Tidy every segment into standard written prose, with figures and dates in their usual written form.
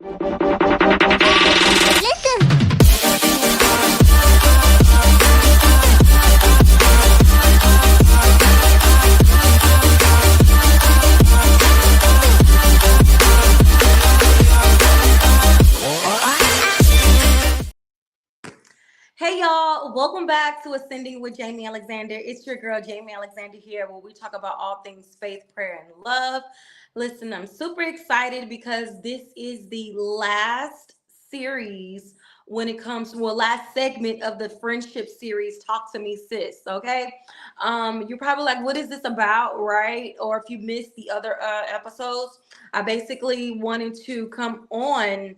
Listen. Hey y'all, welcome back to Ascending with Jamie Alexander. It's your girl Jamie Alexander here, where we talk about all things faith, prayer, and love. Listen, I'm super excited because this is the last series when it comes to last segment of the friendship series, Talk to Me Sis. Okay. You're probably like, what is this about, right? Or if you missed the other episodes, I basically wanted to come on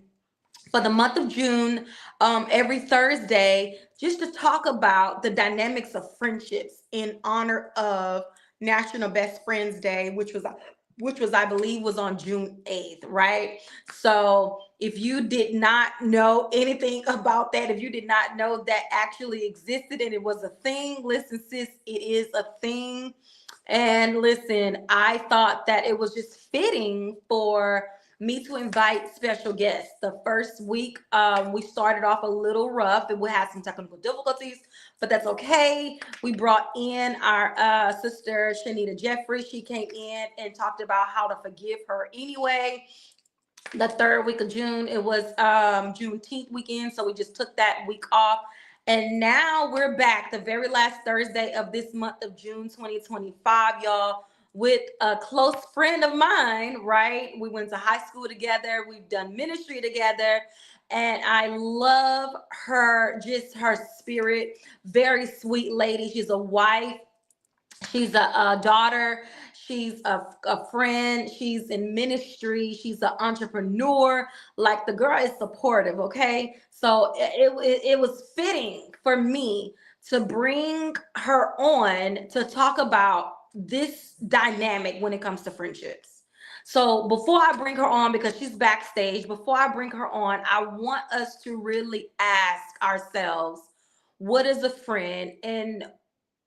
for the month of June, every Thursday, just to talk about the dynamics of friendships in honor of National Best Friends Day, which was I believe was on June 8th, right? So if you did not know anything about that, if you did not know that actually existed and it was a thing, listen, sis, it is a thing. And listen, I thought that it was just fitting for me to invite special guests. The first week, we started off a little rough and we had some technical difficulties, but that's okay. We brought in our sister, Shanita Jeffrey. She came in and talked about how to forgive her anyway. The third week of June, it was Juneteenth weekend, so we just took that week off. And now we're back the very last Thursday of this month of June 2025, y'all, with a close friend of mine, right? We went to high school together, we've done ministry together, and I love her, just her spirit. Very sweet lady. She's a wife, she's a daughter, she's a friend, she's in ministry, she's an entrepreneur. Like, the girl is supportive, okay? So it was fitting for me to bring her on to talk about this dynamic when it comes to friendships. So before I bring her on, because she's backstage, before I bring her on, I want us to really ask ourselves, what is a friend and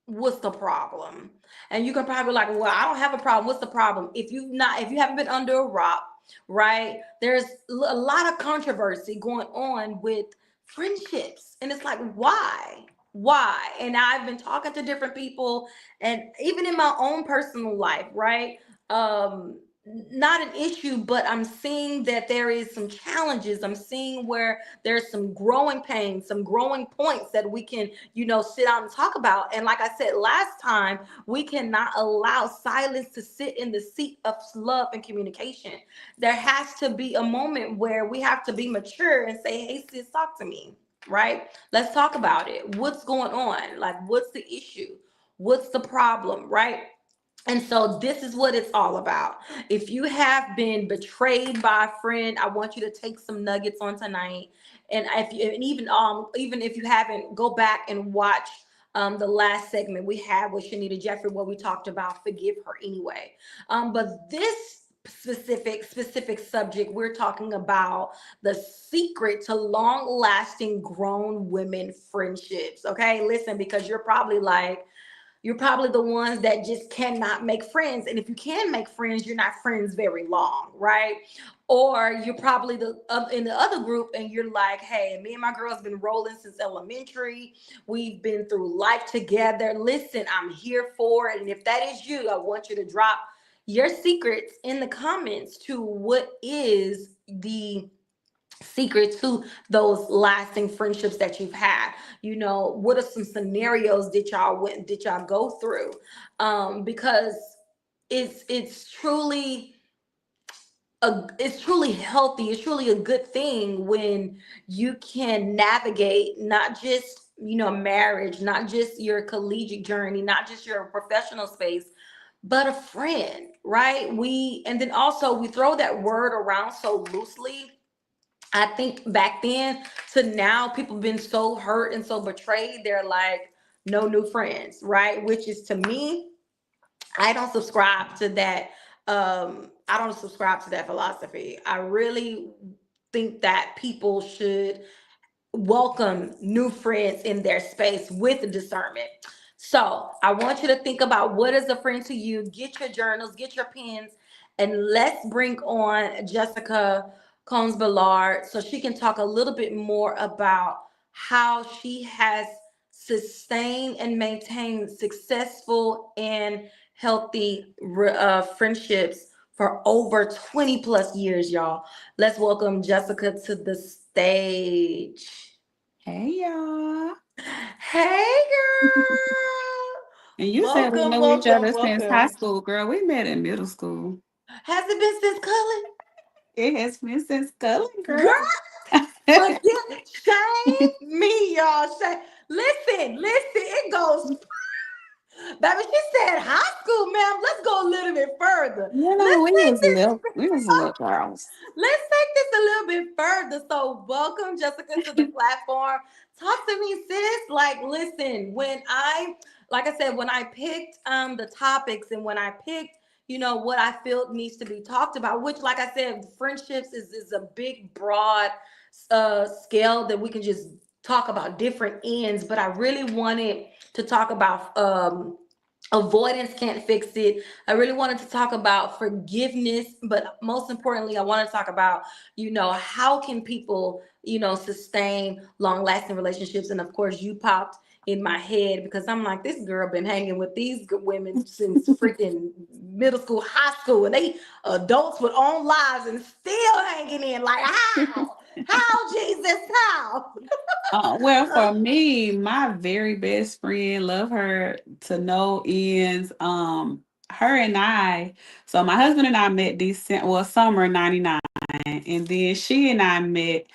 what's the problem? And you can probably like, well, I don't have a problem. What's the problem? If you haven't been under a rock, right? There's a lot of controversy going on with friendships. And it's like, why? Why? And I've been talking to different people, and even in my own personal life, right? Not an issue, but I'm seeing that there is some challenges. I'm seeing where there's some growing pains, some growing points that we can, sit down and talk about. And like I said last time, we cannot allow silence to sit in the seat of love and communication. There has to be a moment where we have to be mature and say, hey, sis, talk to me, right? Let's talk about it. What's going on? Like, what's the issue? What's the problem, right? And so this is what it's all about. If you have been betrayed by a friend, I want you to take some nuggets on tonight. And even if you haven't, go back and watch the last segment we had with Shanita Jeffrey, where we talked about forgive her anyway. But this specific subject, we're talking about the secret to long lasting grown women friendships. Okay, listen, because you're probably the ones that just cannot make friends. And if you can make friends, you're not friends very long, right? Or you're probably in the other group and you're like, hey, me and my girl's been rolling since elementary. We've been through life together. Listen, I'm here for it. And if that is you, I want you to drop your secrets in the comments to what is the secret to those lasting friendships that you've had. What are some scenarios that y'all go through? Because it's truly it's truly healthy, it's truly a good thing when you can navigate not just marriage, not just your collegiate journey, not just your professional space, but a friend, right? And then also we throw that word around so loosely. I think back then to now, people have been so hurt and so betrayed. They're like, no new friends, right? Which is, to me, I don't subscribe to that. I don't subscribe to that philosophy. I really think that people should welcome new friends in their space with discernment. So I want you to think about, what is a friend to you? Get your journals, get your pens, and let's bring on Jessica. Combs Bellard, so she can talk a little bit more about how she has sustained and maintained successful and healthy friendships for over 20 plus years, y'all. Let's welcome Jessica to the stage. Hey y'all. Hey, And girl. you said we Welcome, know each welcome, other since high welcome. school, girl. We met in middle school. Has it been since Cullen? It has been since Cullen, girl. Girl, forget, shame me, y'all. Shame. Listen, it goes. Baby, she said high school, ma'am. Let's go a little bit further. You know, Let's take this. we was little girls. Let's take this a little bit further. So, welcome, Jessica, to the platform. Talk to me, sis. Like, listen, like I said, when I picked the topics and when I picked, what I feel needs to be talked about, which, like I said, friendships is a big, broad scale that we can just talk about different ends. But I really wanted to talk about avoidance can't fix it. I really wanted to talk about forgiveness, but most importantly, I want to talk about, how can people, sustain long lasting relationships. And of course, you popped in my head because I'm like, this girl been hanging with these good women since freaking middle school, high school, and they adults with own lives and still hanging in. Like, how, Jesus, how? Well, for me, my very best friend, love her to no ends. Her and I, so my husband and I met summer '99, and then she and I met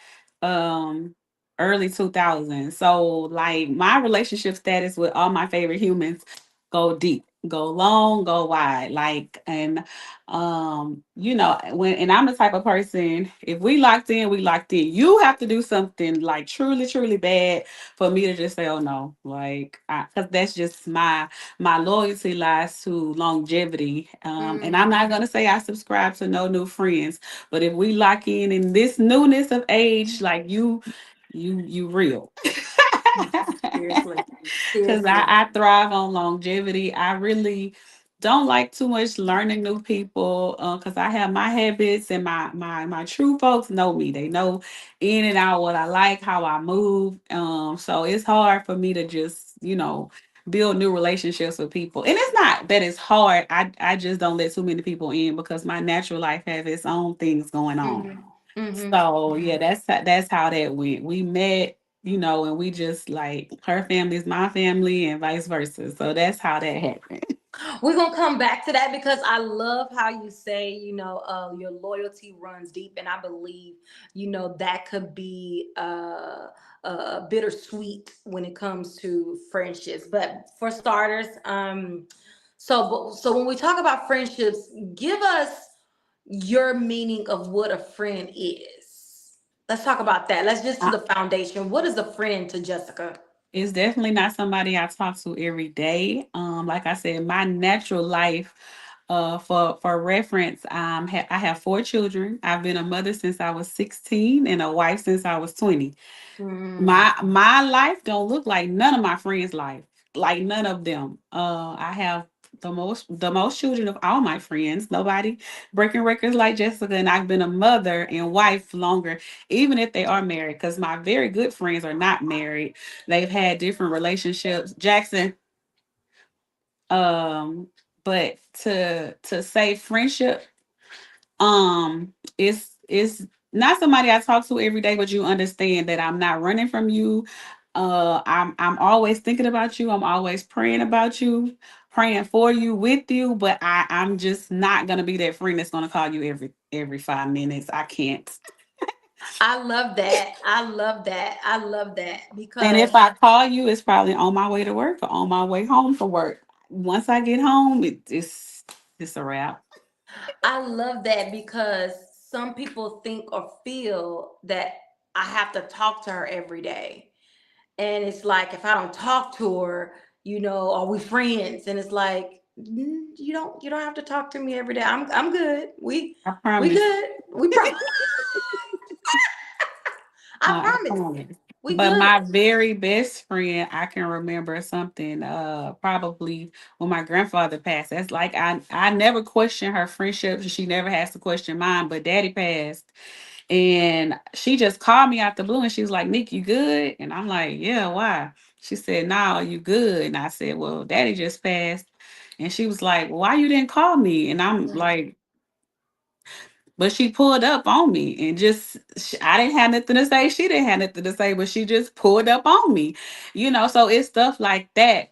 um early 2000s. So like my relationship status with all my favorite humans go deep, go long, go wide. Like and when and I'm the type of person, if we locked in, we locked in. You have to do something like truly, truly bad for me to just say, oh no, like because that's just my loyalty lies to longevity. And I'm not Mm, gonna say I subscribe to no new friends, but if we lock in this newness of age, like you real. seriously, Because seriously. I thrive on longevity. I really don't like too much learning new people because I have my habits and my true folks know me. They know in and out what I like, how I move. So it's hard for me to just, build new relationships with people. And it's not that it's hard. I just don't let too many people in because my natural life has its own things going on. Mm-hmm. Mm-hmm. So yeah, that's how that went. We met, and we just like her family is my family and vice versa. So that's how that happened. We're gonna come back to that because I love how you say, your loyalty runs deep, and I believe, that could be bittersweet when it comes to friendships. But for starters, so when we talk about friendships, give us your meaning of what a friend is. Let's talk about that. Let's just to I, the foundation. What is a friend to Jessica? it's definitely not somebody I talk to every day. Like I said, my natural life. For reference, I have 4 children. I've been a mother since I was 16 and a wife since I was 20. Mm. My life don't look like none of my friends' life. Like none of them. I have the most children of all my friends. Nobody breaking records like Jessica, and I've been a mother and wife longer, even if they are married, because my very good friends are not married. They've had different relationships. Jackson, um, but to say friendship, it's not somebody I talk to every day, but you understand that I'm not running from you. I'm always thinking about you. I'm always praying about you, praying for you, with you. But I'm just not gonna be that friend that's gonna call you every 5 minutes. I can't. I love that. I love that. I love that And because if I call you, it's probably on my way to work or on my way home from work. Once I get home, it's a wrap. because some people think or feel that I have to talk to her every day. And it's like if I don't talk to her, are we friends? And it's like, you don't have to talk to me every day. I'm good. I We promise. good. We pro- I I promise. promise. We But good. my very best friend, I can remember something probably when my grandfather passed. That's like I never question her friendship. She never has to question mine. But daddy passed. And she just called me out the blue and she was like, Nick, you good? And I'm like, yeah, why? She said, no, you good. And I said, well, daddy just passed. And she was like, well, why you didn't call me? And I'm Mm. like, but she pulled up on me and just, I didn't have nothing to say. She didn't have nothing to say, but she just pulled up on me, So it's stuff like that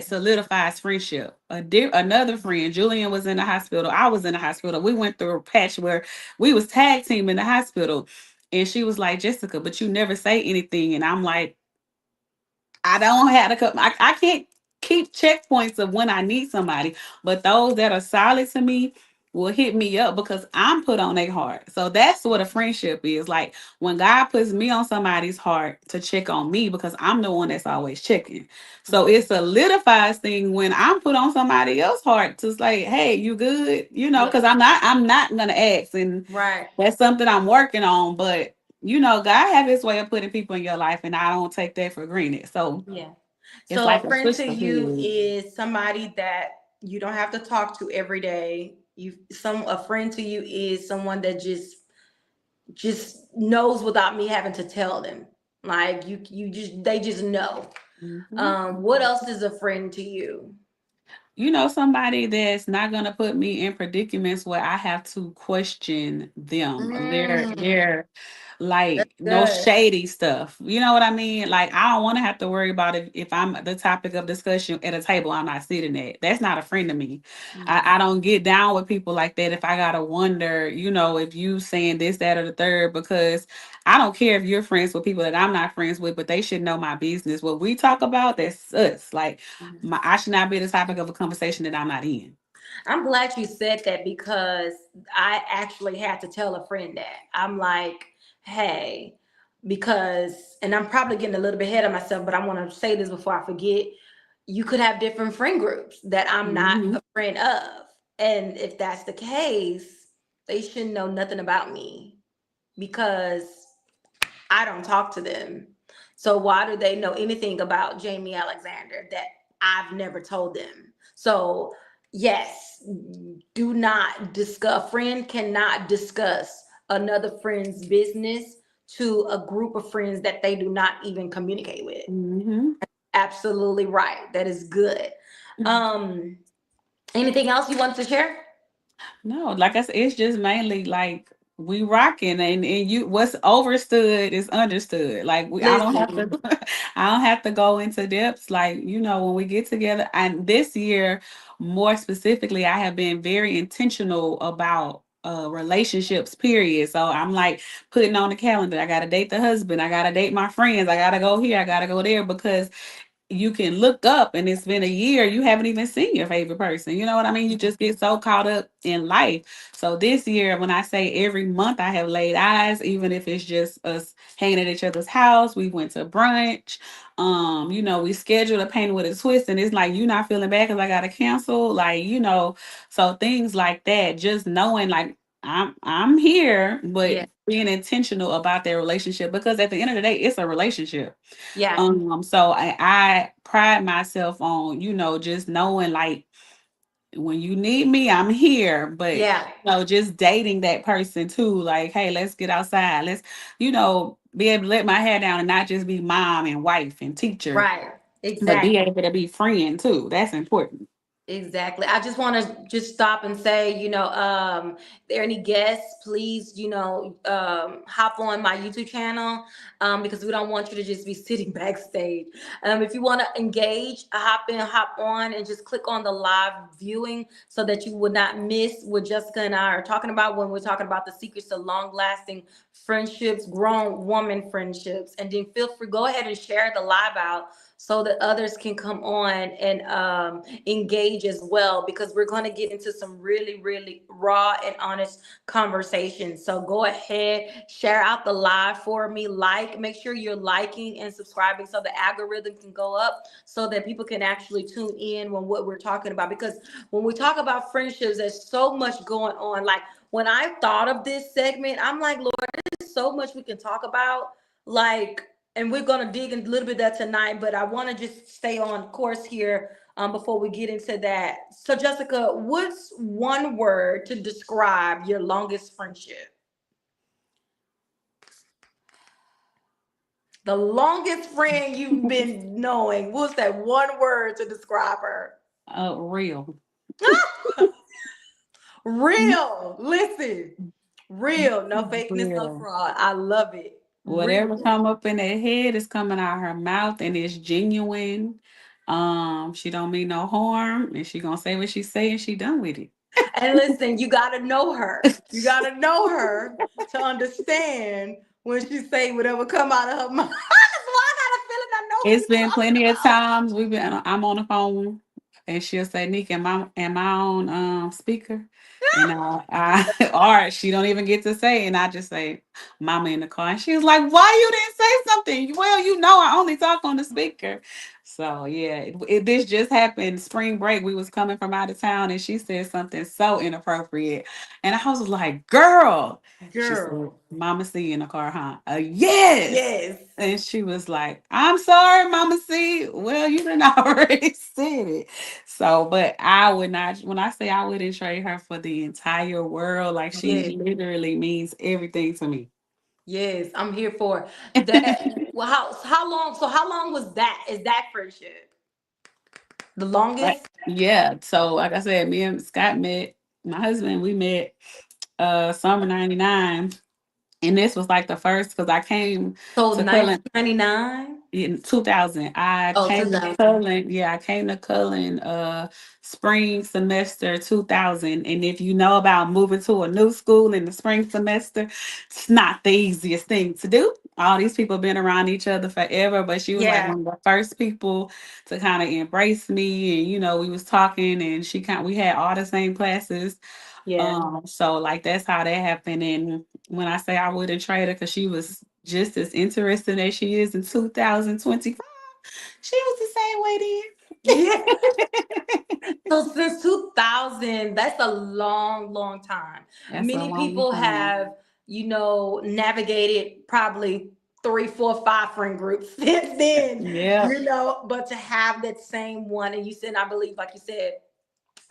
solidifies friendship. Another friend, Julian, was in the hospital. I was in the hospital. We went through a patch where we was tag team in the hospital, and she was like, Jessica, but you never say anything. And I'm like, I don't have to come. I can't keep checkpoints of when I need somebody, but those that are solid to me will hit me up because I'm put on their heart. So that's what a friendship is. Like when God puts me on somebody's heart to check on me because I'm the one that's always checking. So Mm. it solidifies thing when I'm put on somebody else's heart to say, hey, you good? Yeah. Because I'm not gonna ask. And Right. that's something I'm working on. But God have his way of putting people in your life, and I don't take that for granted. So Yeah. it's So like a a friend switch to of you period. is somebody that you don't have to talk to every day. A friend to you is someone that just knows without me having to tell them. Like you just they just know. Mhm. What else is a friend to you? Somebody that's not gonna put me in predicaments where I have to question them. Mm, They're like no good. shady stuff. You know what I mean? Like I don't want to have to worry about if I'm the topic of discussion at a table I'm not sitting at. That's not a friend to me. Mm, I don't get down with people like that if I gotta wonder, if you saying this, that, or the third, because I don't care if you're friends with people that I'm not friends with, but they should know my business. What we talk about, that's us. Like mm. I should not be the topic of a conversation that I'm not in. I'm glad you said that because I actually had to tell a friend that. I'm like, hey, because, and I'm probably getting a little bit ahead of myself, but I want to say this before I forget. You could have different friend groups that I'm not Hmm. a friend of. And if that's the case, they shouldn't know nothing about me because I don't talk to them. So why do they know anything about Jamie Alexander that I've never told them? So yes, do not discuss. A friend cannot discuss another friend's business to a group of friends that they do not even communicate with. Hmm. Absolutely right. That is good. Um, anything else you want to share? No, like I said, it's just mainly like we rocking, and you what's overstood is understood. Like I don't have Listen. to I don't have to go into depths. Like, when we get together, and this year more specifically, I have been very intentional about relationships, period. So I'm like putting on the calendar. I gotta date the husband, I gotta date my friends, I gotta go here, I gotta go there, because you can look up and it's been a year, you haven't even seen your favorite person. You know what I mean? You just get so caught up in life. So this year, when I say every month I have laid eyes, even if it's just us hanging at each other's house, we went to brunch, we scheduled a painting with a twist, and it's like you're not feeling bad because I gotta cancel. Like, so things like that, just knowing like I'm here, but Yeah. being intentional about their relationship, because at the end of the day, it's a relationship. Yeah. So I pride myself on, just knowing like when you need me, I'm here. But Yeah. just dating that person too, like, hey, let's get outside. Let's, be able to let my hair down and not just be mom and wife and teacher, Right. but be Exactly. able to be friend too. That's important. Exactly. I just want to just stop and say, there any guests, please, hop on my YouTube channel, because we don't want you to just be sitting backstage. If you want to engage, hop in, hop on, and just click on the live viewing so that you would not miss what Jessica and I are talking about when we're talking about the secrets to long lasting friendships, grown woman friendships. And then feel free, go ahead and share the live out so that others can come on and engage as well, because we're going to get into some really, really raw and honest conversations. So go ahead, share out the live for me. Make sure you're liking and subscribing so the algorithm can go up so that people can actually tune in when what we're talking about. Because when we talk about friendships, there's so much going on. Like when I thought of this segment, I'm like, Lord, there's so much we can talk about. Like, and we're going to dig in a little bit of that tonight, but I want to just stay on course here before we get into that. So, Jessica, what's one word to describe your longest friendship? The longest friend you've been knowing. What's that one word to describe her? Real. Real. Listen. Real. No fakeness, no Real. fraud. I love it. Whatever Real. come up in their head is coming out her mouth and it's genuine. She don't mean no harm and she gonna say what she say and she done with it. And listen, you gotta know her. You gotta know her to understand when she say whatever come out of her mouth. That's why I got a feeling I know who It's you're been talking plenty of about. times I'm on the phone and she'll say, Nick, am I on speaker? And I or she don't even get to say, and I just say, Mama in the car. And she was like, why you didn't say something? Well, I only talk on the speaker. So yeah, this just happened spring break. We was coming from out of town and she said something so inappropriate. And I was like, girl. She said, Girl. Mama see you in the car, huh? Yes. Yes. And she was like, I'm sorry, Mama C. Well, you done already said it. So, but I would not, when I say I wouldn't trade her for the entire world, like she Yes. literally means everything to me. Yes. I'm here for that. Well, how long was that? Is that friendship? The Right. longest? Yeah. So, like I said, me and Scott met, my husband, we met summer 99. And this was like the first because I came So to Cullen 1999? in 2000. I Oh, came to 2000. Cullen. Yeah, I came to Cullen spring semester 2000. And if you know about moving to a new school in the spring semester, it's not the easiest thing to do. All these people been around each other forever, but she was like Yeah. one of the first people to kind of embrace me. And we was talking and we had all the same classes. Yeah. So like that's how that happened. And when I say I wouldn't trade her because she was just as interesting as she is in 2025, she was the same way Yeah. then. So since 2000, that's a long, long time. That's a Many long people time. have, navigated probably three, four, five friend groups since then, Yeah, but to have that same one, and you said, I believe, like you said,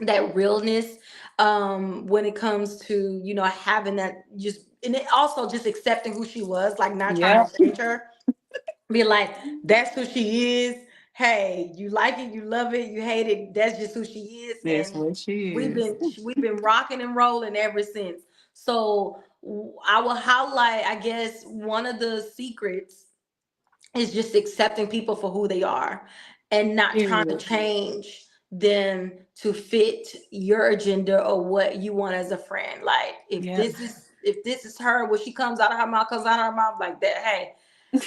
that realness, when it comes to, having that just, and it also just accepting who she was, like not trying yeah, to change her. Be like, that's who she is. Hey, you like it, you love it, you hate it. That's just who she is, that's and what she we've is. been we've been rocking and rolling ever since. So I will highlight, I guess, one of the secrets is just accepting people for who they are, and not trying to Period. change them to fit your agenda or what you want as a friend. Like Yeah. if this is her, what she comes out of her mouth comes out of her mouth like that. Hey,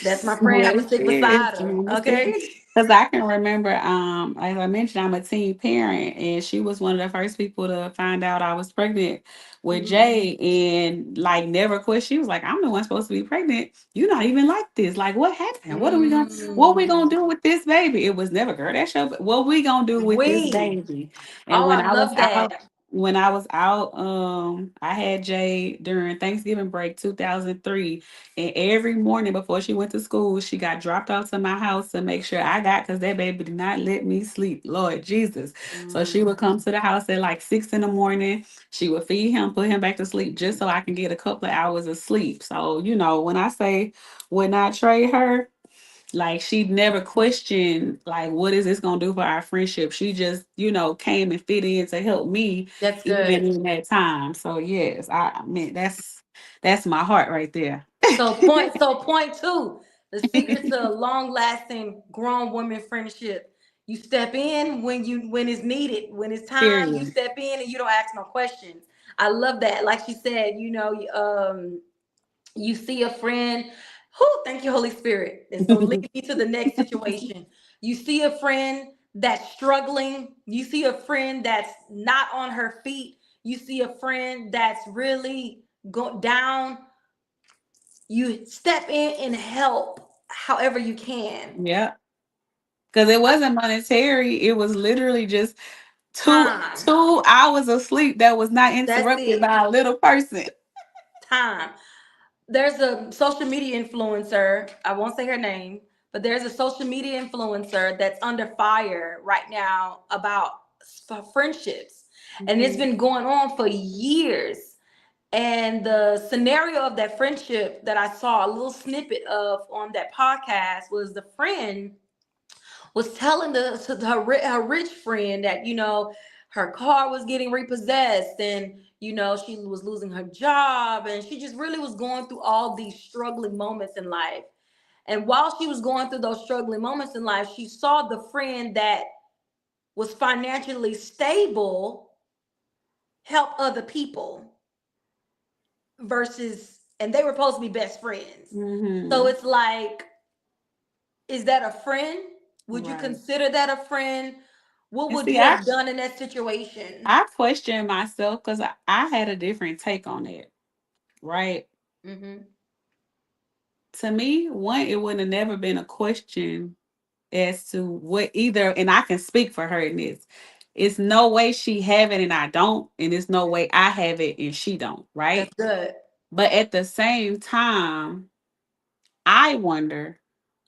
that's my friend. I'm What gonna it stick is, beside her. Okay. because I can remember, as I mentioned, I'm a teen parent, and she was one of the first people to find out I was pregnant with Mhm. Jay, and like never quit. She was like, "I'm the one supposed to be pregnant. You're not even like this. Like, what happened? What we gonna Mm. do with this baby?" It was never, girl. That's your. What we gonna do with this We. baby? And Oh, I love that. when I was out, I had Jay during Thanksgiving break 2003. And every morning before she went to school, she got dropped off to my house to make sure I got, because that baby did not let me sleep. Lord Jesus. So she would Mm. come to the house at like 6 in the morning. She would feed him, put him back to sleep just so I can get a couple of hours of sleep. So, when I say when I trade her, like she never questioned like what is this gonna do for our friendship. She just, came and fit in to help me That's even good. in that time. So yes, I mean that's my heart right there. So point two, the secret to a long lasting grown woman friendship. You step in when it's needed. When it's time, you Period. step in and you don't ask no questions. I love that. Like she said, you see a friend who, thank you, Holy Spirit. And so lead me to the next situation. You see a friend that's struggling, you see a friend that's not on her feet, you see a friend that's really go down. You step in and help however you can. Yeah. Because it wasn't monetary. It was literally just two Time. 2 hours of sleep that was not That's interrupted it. by a little person. Time. There's a social media influencer. I won't say her name, but there's a social media influencer that's under fire right now about friendships. And it's Mhm. been going on for years. And the scenario of that friendship that I saw a little snippet of on that podcast was the friend was telling her rich friend that, her car was getting repossessed, and she was losing her job, and she just really was going through all these struggling moments in life. And while she was going through those struggling moments in life, she saw the friend that was financially stable help other people versus, and they were supposed to be best friends. So Mm-hmm. it's like, is that a friend? Would you Right. consider that a friend? What And would see, you have done in that situation? I question myself because I had a different take on it. Right. Mm-hmm. To me, one, it would have never been a question as to what either, and I can speak for her in this. It's no way she have it and I don't, and it's no way I have it and she don't, That's right? good. But at the same time, I wonder,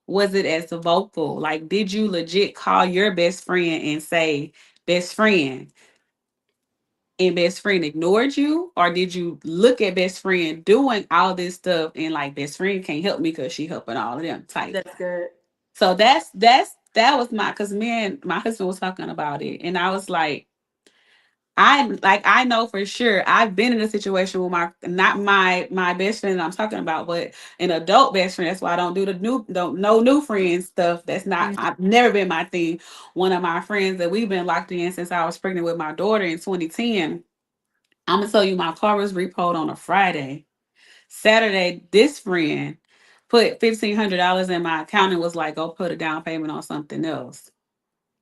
was it as vocal? Like, did you legit call your best friend and say, best friend, and best friend ignored you? Or did you look at best friend doing all this stuff and like best friend can't help me because she helping all of them type? That's good. So that was my, because me and my husband was talking about it, and I was like, I know for sure I've been in a situation with my, not my best friend that I'm talking about, but an adult best friend. That's why I don't do the new, don't no new friends stuff. That's not, Mhm. I've never been my thing. One of my friends that we've been locked in since I was pregnant with my daughter in 2010. I'm gonna tell you, my car was repoed on a Friday. Saturday, this friend put $1,500 in my account and was like, "Go put a down payment on something else."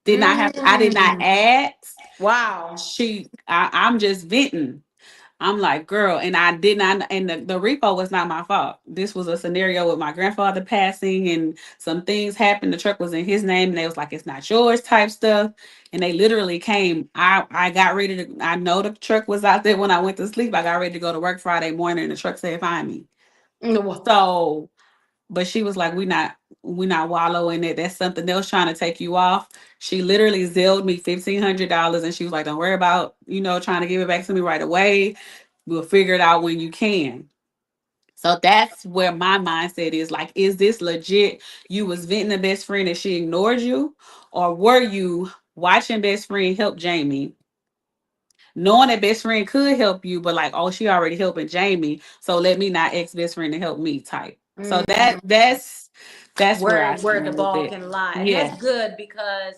Did not have. I did not Mm. ask. Wow. I'm just venting. I'm like, girl, and I did not, and the repo was not my fault. This was a scenario with my grandfather passing and some things happened. The truck was in his name and they was like, it's not yours type stuff. And they literally came. I got ready to, I know the truck was out there when I went to sleep. I got ready to go to work Friday morning and the truck said, find me. Mm. So, but she was like, we not wallowing it. That's something else trying to take you off. She literally zelled me $1,500 and she was like, don't worry about, trying to give it back to me right away. We'll figure it out when you can. So that's where my mindset is like, is this legit? You was venting a best friend and she ignored you? Or were you watching best friend help Jamie, knowing that best friend could help you, but like, oh, she already helping Jamie, so let me not ex best friend to help me type. So Mm. that's where I Where the stand with ball it. can lie, and Yeah, that's good because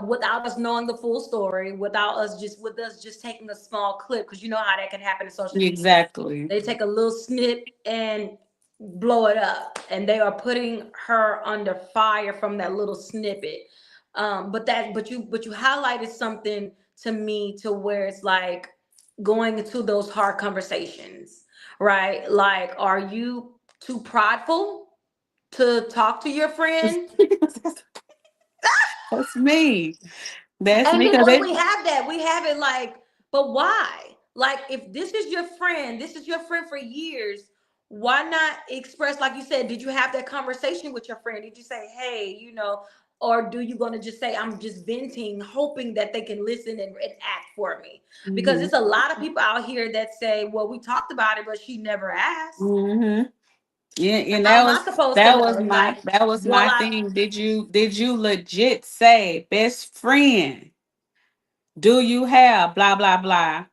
without us knowing the full story, without us just with us just taking a small clip, because you know how that can happen in social media. exactly. They take a little snip and blow it up, and they are putting her under fire from that little snippet. But you highlighted something to me to where it's like going into those hard conversations, right? Like, are you too prideful to talk to your friend? That's me. That's And me then because when it we have that, we have it like, but why? Like, if this is your friend, this is your friend for years, why not express, like you said, did you have that conversation with your friend? Did you say, hey, or do you gonna just say, I'm just venting, hoping that they can listen and act for me? Because hmm there's a lot of people out here that say, well, we talked about it, but she never asked. hmm Yeah, and How am I supposed to know? It's like, that was well, my I thing. Did you legit say, best friend, do you have blah blah blah?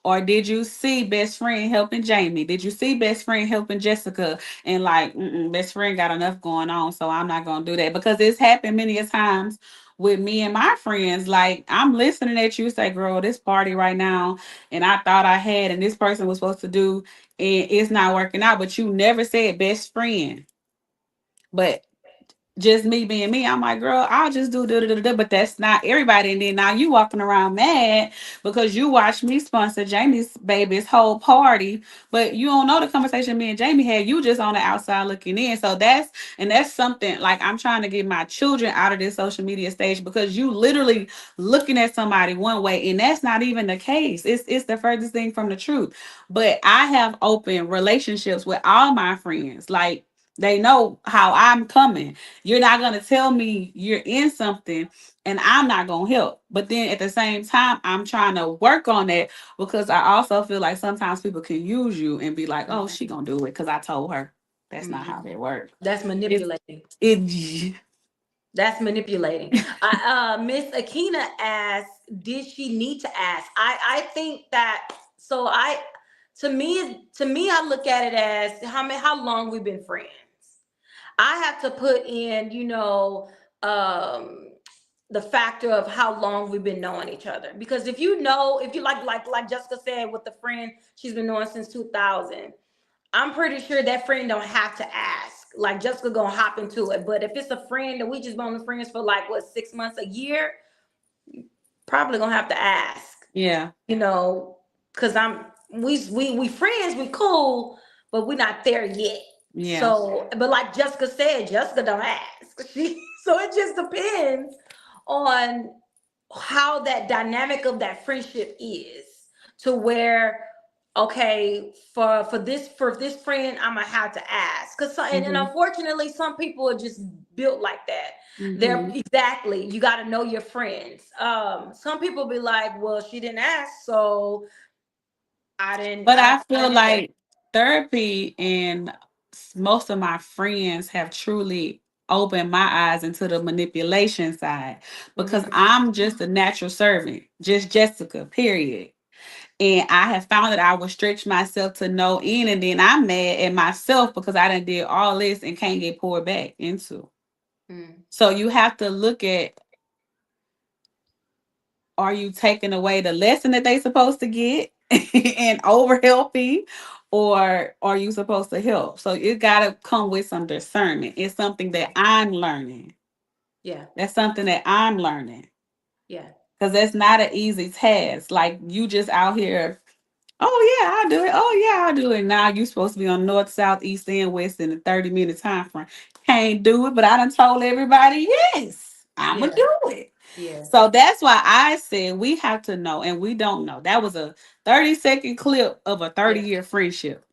Or did you see best friend helping Jamie? Did you see best friend helping Jessica? And like, best friend got enough going on, so I'm not gonna do that because it's happened many a times with me and my friends. Like, I'm listening at you say, "Girl, this party right now, and I thought I had, and this person was supposed to do, and it's not working out." But you never said best friend. But just me being me, I'm like, girl, I'll just do da da da da. But that's not everybody. And then now you walking around mad because you watched me sponsor Jamie's baby's whole party, but you don't know the conversation me and Jamie had. You just on the outside looking in. So that's something like I'm trying to get my children out of this social media stage because you literally looking at somebody one way, and that's not even the case. It's the furthest thing from the truth. But I have open relationships with all my friends. Like, They know how I'm coming. You're not going to tell me you're in something and I'm not going to help. But then at the same time, I'm trying to work on that because I also feel like sometimes people can use you and be like, oh, she going to do it because I told her. That's not how Mhm. that works. That's It's, manipulating. it, That's manipulating. Miss Akina asked, did she need to ask? I think that so I to me I look at it as how long we've been friends. I have to put in, um the factor of how long we've been knowing each other. Because if you like Jessica said with the friend she's been knowing since 2000, I'm pretty sure that friend don't have to ask. Like Jessica gonna hop into it. But if it's a friend that we just been on friends for like what 6 months, a year, probably gonna have to ask. yeah, You know, because we friends, we cool, but we're not there yet. yeah. So, but like Jessica said, Jessica don't ask. So it just depends on how that dynamic of that friendship is, to where okay, for this friend I'm gonna have to ask, because and Hmm. unfortunately some people are just built like that. They're Hmm. exactly, you got to know your friends. Some people be like, well, she didn't ask, so I didn't But I, I I feel didn't help. like therapy and most of my friends have truly opened my eyes into the manipulation side because Mhm. I'm just a natural servant, just Jessica, period. And I have found that I would stretch myself to no end, and then I'm mad at myself because I done did all this and can't get poured back into. Mm. So you have to look at, are you taking away the lesson that they supposed to get and over helping, or are you supposed to help? So it gotta come with some discernment. It's something that I'm learning. Yeah, That's something that I'm learning. yeah, Because that's not an easy task. Like you just out here, oh yeah, I'll do it. Oh yeah, I'll do it. Now you supposed to be on north, south, east, and west in a 30-minute time frame. Can't do it, but I done told everybody yes, I'ma yeah, do it. yeah, So that's why I said we have to know, and we don't know. That was a 30-second clip of a yeah, 30-year friendship.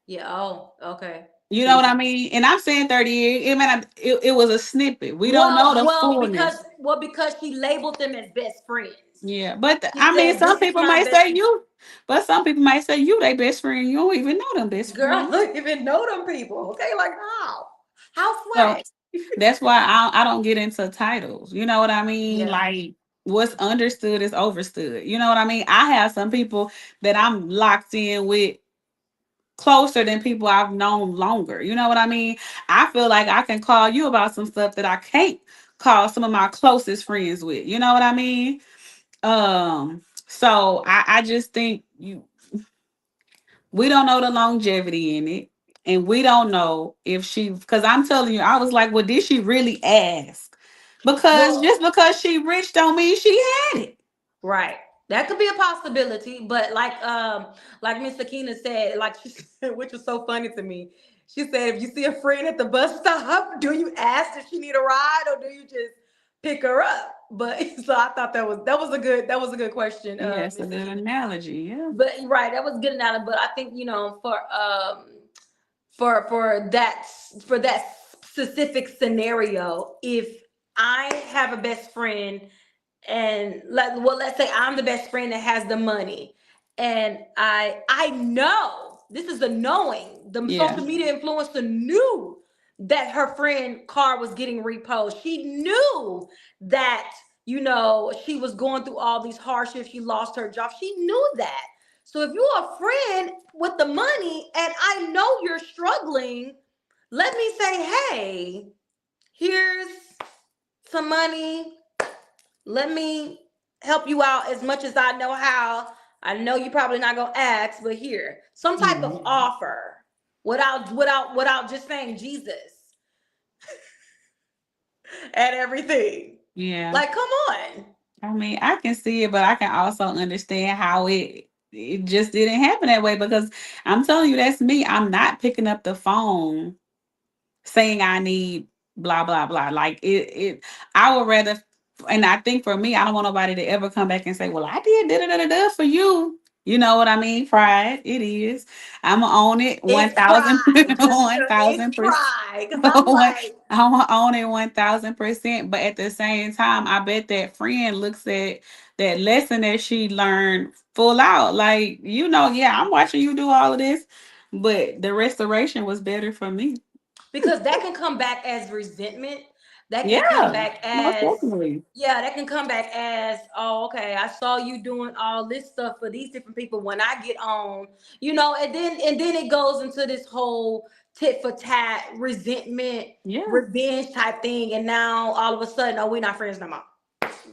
yeah. Oh, okay. You know See, what I mean? And I'm saying 30 years. It was a snippet. We don't know well, the well, because fullness. well, because she labeled them as best friends. Yeah, but She I mean, said, some "This is people my might best say you, but some people might say you they best friend. You don't even know them best girl." I friends. don't even know them people. Okay, like how So swag. that's why I don't get into titles. You know what I mean? Yeah, Like what's understood is overstood. You know what I mean? I have some people that I'm locked in with closer than people I've known longer. You know what I mean? I feel like I can call you about some stuff that I can't call some of my closest friends with. You know what I mean? So I just think we don't know the longevity in it. And we don't know if she, because I'm telling you, I was like, well, did she really ask? Because well, just because she rich don't mean she had it. right. That could be a possibility, but like Miss Akina said, like she said, which was so funny to me. She said, if you see a friend at the bus stop, do you ask if she need a ride or do you just pick her up? But so I thought that was a good question, Yes, a Miss good Akina. analogy. Yeah. But right, that was good enough. But I think for that specific scenario, if I have a best friend and let's say I'm the best friend that has the money, and I know, this is a knowing, the Yeah. social media influencer knew that her friend car was getting repoed. She knew that she was going through all these hardships, she lost her job, she knew that. So if you're a friend with the money and I know you're struggling, let me say, hey, here's some money, let me help you out as much as I know how. I know you're probably not gonna ask, but here, some type of Mhm. offer, without just saying Jesus and everything. Yeah. Like, come on. I mean, I can see it, but I can also understand how it just didn't happen that way because I'm telling you, that's me. I'm not picking up the phone saying I need blah blah blah. Like it I would rather, and I think for me, I don't want nobody to ever come back and say, well, I did da da da da for you. You know what I mean? Pride. It is. I'm gonna own it It's 1,000, pride, Jessica. It's 1,000%. pride. Because I'm like, I'm gonna own it 1,000%. But at the same time, I bet that friend looks at that lesson that she learned full out. Like, yeah, I'm watching you do all of this, but the restoration was better for me. because that can come back as resentment. That can come Yeah, back most as, definitely. yeah, that can come back as, oh, okay, I saw you doing all this stuff for these different people when I get on, and then it goes into this whole tit for tat, resentment, Yeah. revenge type thing. And now all of a sudden, oh, we're not friends no more.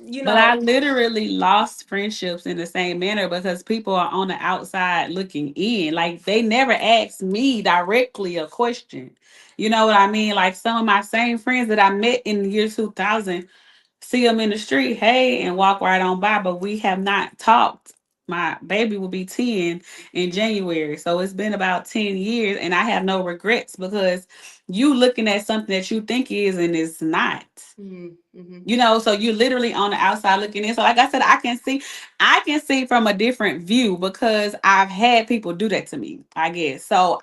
You But know, I literally lost friendships in the same manner because people are on the outside looking in. Like they never asked me directly a question. You know what I mean? Like some of my same friends that I met in the year 2000, see them in the street, hey, and walk right on by, but we have not talked. My baby will be 10 in January. So it's been about 10 years and I have no regrets because you looking at something that you think is and it's not. mm-hmm. So you're literally on the outside looking in. So like I said, I can see from a different view because I've had people do that to me, I guess. So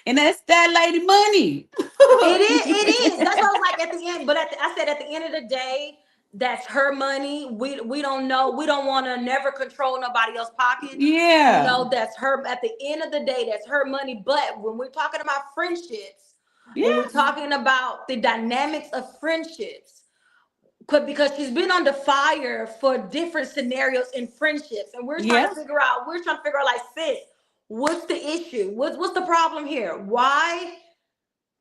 and that's that lady money. It is. That's why I was like at the end. But I said at the end of the day, that's her money. We don't know. We don't want to never control nobody else's pockets. Yeah. That's her. At the end of the day, that's her money. But when we're talking about friendships, when we're Yeah. talking about the dynamics of friendships, because she's been under fire for different scenarios in friendships, and Yeah. we're trying to figure out, like, sis, what's the issue? What's the problem here? Why?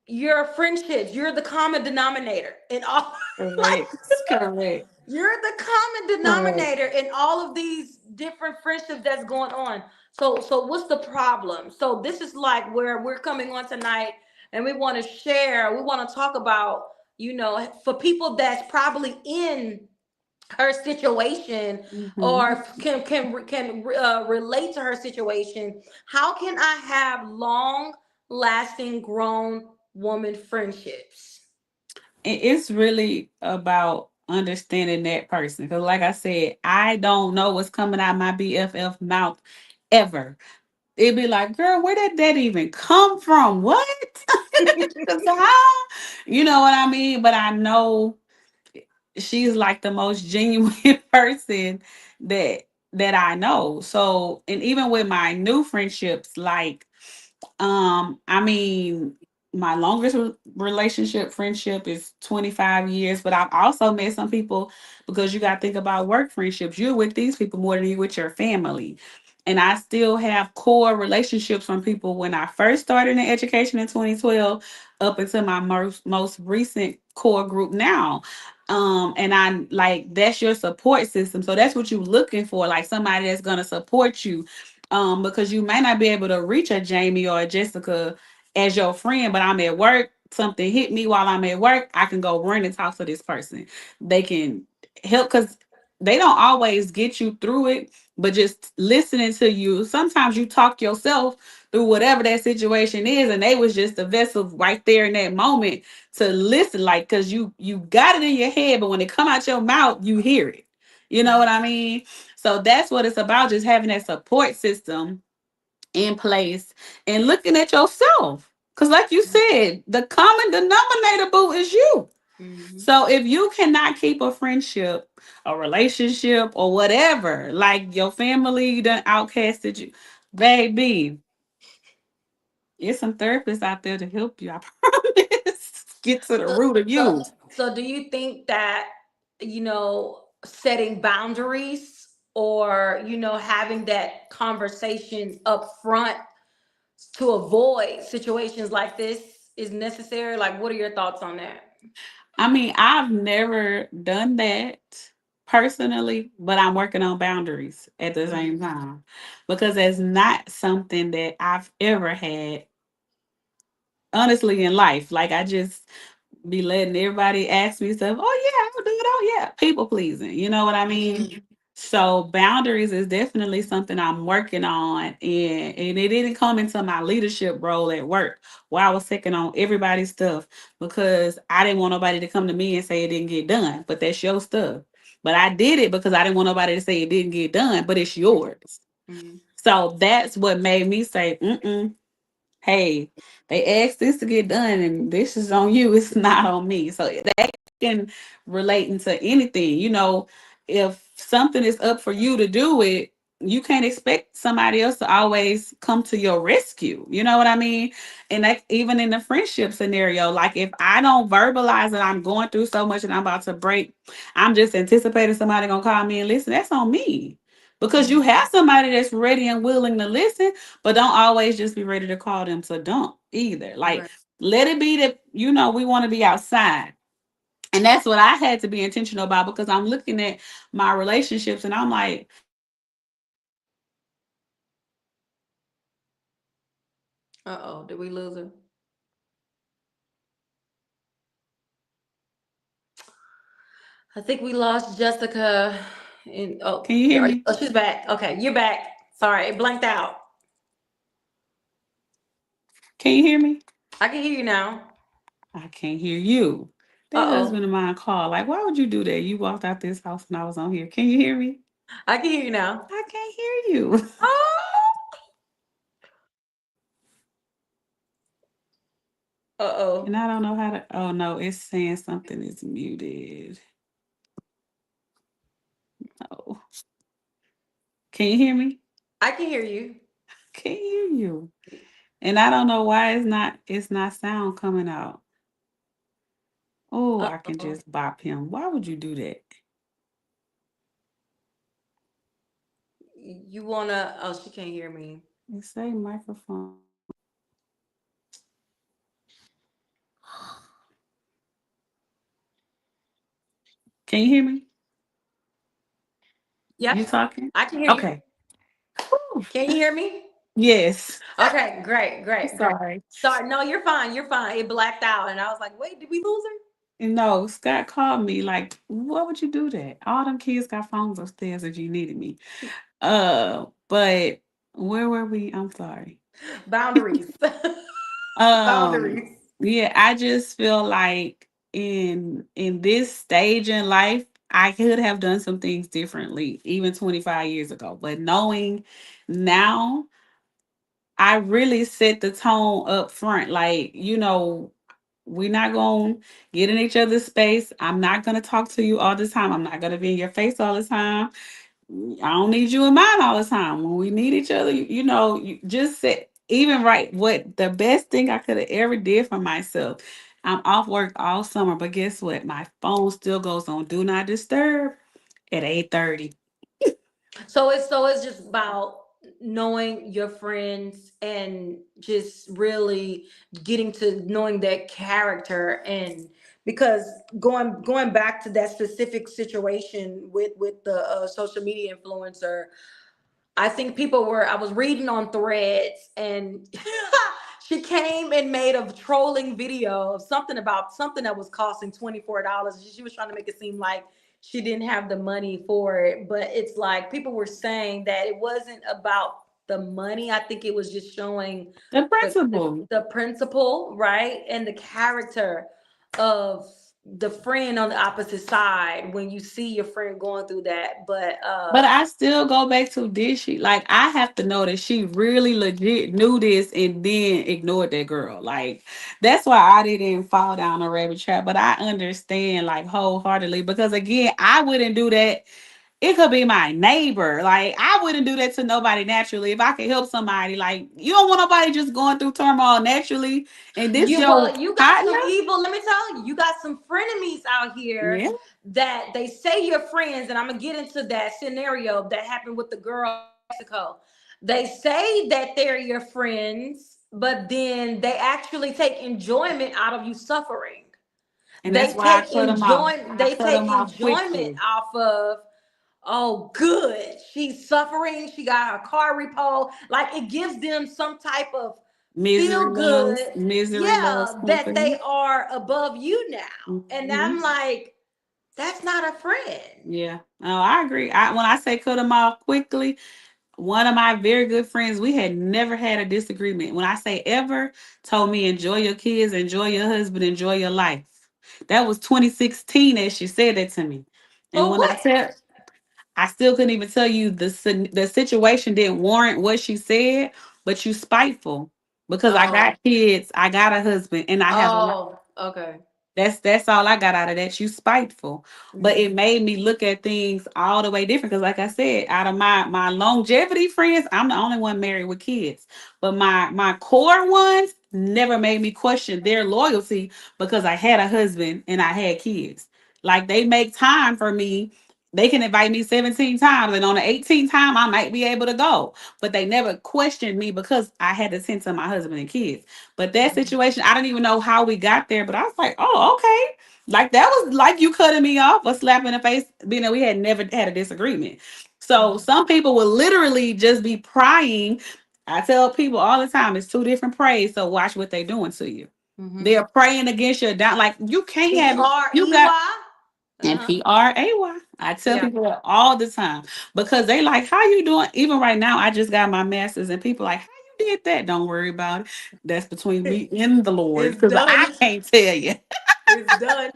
Your friendships, you're the common denominator in all. Like, Correct. Correct. you're the common Correct. denominator in all of these different friendships that's going on. So what's the problem? So this is like where we're coming on tonight, and we want to talk about, for people that's probably in her situation, Hmm. or can relate to her situation. How can I have long lasting grown woman friendships? It's really about understanding that person. Because like I said, I don't know what's coming out my BFF mouth ever. It'd be like, girl, where did that even come from? What? 'Cause how? You know what I mean? But I know she's like the most genuine person that that I know. So, and even with my new friendships, like I mean, my longest relationship friendship is 25 years, but I've also met some people because you got to think about work friendships. You're with these people more than you with your family. And I still have core relationships from people when I first started in education in 2012 up until my most recent core group now. And I like that's your support system. So that's what you're looking for, like somebody that's gonna support you, because you may not be able to reach a Jamie or a Jessica as your friend, but I'm at work, something hit me while I'm at work, I can go run and talk to this person. They can help because they don't always get you through it, but just listening to you, sometimes you talk yourself through whatever that situation is, and they was just a vessel right there in that moment to listen, like because you got it in your head, but when it come out your mouth, you hear it. You know what I mean? So that's what it's about, just having that support system in place and looking at yourself. Because, like you said, the common denominator, boo, is you. Mhm. So, if you cannot keep a friendship, a relationship, or whatever, like your family done outcasted you, baby, it's some therapists out there to help you. I promise. Get to the So, root of so, you. so do you think that, setting boundaries, or, having that conversation up front to avoid situations like this is necessary? Like, what are your thoughts on that? I mean, I've never done that personally, but I'm working on boundaries at the Mhm. same time because it's not something that I've ever had, honestly, in life. Like, I just be letting everybody ask me stuff. Oh, yeah, I'll do it. Oh, yeah. People pleasing. You know what I mean? Mhm. So, boundaries is definitely something I'm working on. And it didn't come into my leadership role at work where I was taking on everybody's stuff because I didn't want nobody to come to me and say it didn't get done. But that's your stuff. But I did it because I didn't want nobody to say it didn't get done, but it's yours. Mhm. So that's what made me say, mm-mm, hey, they asked this to get done and this is on you. It's not on me. So that can relate into anything. If something is up for you to do it, you can't expect somebody else to always come to your rescue. You know what I mean? And that even in the friendship scenario, like if I don't verbalize that I'm going through so much and I'm about to break, I'm just anticipating somebody gonna call me and listen. That's on me. Because you Mhm. have somebody that's ready and willing to listen, but don't always just be ready to call them to dump either. Like, Right. let it be that, we want to be outside. And that's what I had to be intentional about because I'm looking at my relationships and I'm like, Uh-oh, did we lose her? I think we lost Jessica. And can you hear me? she's back. Okay, you're back. Sorry, it blanked out. Can you hear me? I can hear you now. I can't hear you. That Uh-oh. husband of mine called. Like, why would you do that? You walked out this house and I was on here. Can you hear me? I can hear you now. I can't hear you. Oh. And Uh-oh. I don't know how to. Oh, no, it's saying something is muted. Oh, can you hear me? I can hear you. Can't hear you. And I don't know why it's not sound coming out. Oh, I can Uh-oh. just bop him. Why would you do that? You wanna oh, she can't hear me. It say microphone. Can you hear me? Yep. You talking? I can hear you. Okay. Whew. Can you hear me? Yes. Okay, great, I'm great, great. sorry. Sorry, no, you're fine. You're fine. It blacked out, and I was like, "Wait, did we lose her?" No, Scott called me like, what would you do that? All them kids got phones upstairs if you needed me. But where were we? I'm sorry. Boundaries. Um, Boundaries. yeah, I just feel like in this stage in life, I could have done some things differently, even 25 years ago. But knowing now, I really set the tone up front. Like, we're not gonna get in each other's space. I'm not gonna talk to you all the time. I'm not gonna be in your face all the time. I don't need you in mine all the time. When we need each other, you just said even right what the best thing I could have ever did for myself. I'm off work all summer, but guess what? My phone still goes on do not disturb at 8:30. So it's just about knowing your friends and just really getting to knowing their character, and because going back to that specific situation with the social media influencer, I think I was reading on threads, and she came and made a trolling video of something about something that was costing $24. She was trying to make it seem like she didn't have the money for it. But it's like people were saying that it wasn't about the money. I think it was just showing The the, the, principal. the principle, right? And the character of the friend on the opposite side when you see your friend going through that. But But I still go back to did she like I have to know that she really legit knew this and then ignored that girl. Like that's why I didn't fall down a rabbit trap. But I understand like wholeheartedly because again, I wouldn't do that. It could be my neighbor. Like I wouldn't do that to nobody naturally. If I could help somebody, like you don't want nobody just going through turmoil naturally. And this your you got partner? some evil. Let me tell you, you got some frenemies out here Yeah. that they say you're friends, and I'm gonna get into that scenario that happened with the girl in Mexico. They say that they're your friends, but then they actually take enjoyment out of you suffering. And that's why I cut them off. I They cut them take off enjoyment quickly. off of, oh good, she's suffering, she got her car repo. Like it gives them some type of feel good, Misery loves yeah, that company. they are above you now. And Mhm. I'm like, that's not a friend. Yeah. Oh, I agree. When I say cut them off quickly, one of my very good friends, we had never had a disagreement. When I say ever, told me enjoy your kids, enjoy your husband, enjoy your life. That was 2016 that she said that to me. And But when I what? tell I still couldn't even tell you the situation didn't warrant what she said, but you spiteful because I Oh, got kids, I got a husband, and I have a oh, okay. that's all I got out of that. You spiteful, but Hmm. it made me look at things all the way different. Because, like I said, out of my longevity friends, I'm the only one married with kids. But my core ones never made me question their loyalty because I had a husband and I had kids. Like they make time for me. They can invite me 17 times, and on the 18th time, I might be able to go. But they never questioned me because I had to tend to my husband and kids. But that situation, I didn't even know how we got there. But I was like, oh, okay. Like that was like you cutting me off or slapping in the face, being that we had never had a disagreement. So some people will literally just be prying. I tell people all the time, it's two different praise. So watch what they're doing to you. Hmm. They're praying against your down. Like you can't P have R you E got Y. and Uh-huh. PRAY. I tell Yeah. people that all the time because they like, how you doing? Even right now, I just got my master's, and people like, how you did that? Don't worry about it. That's between me and the Lord It's because done. I can't tell you. It's done.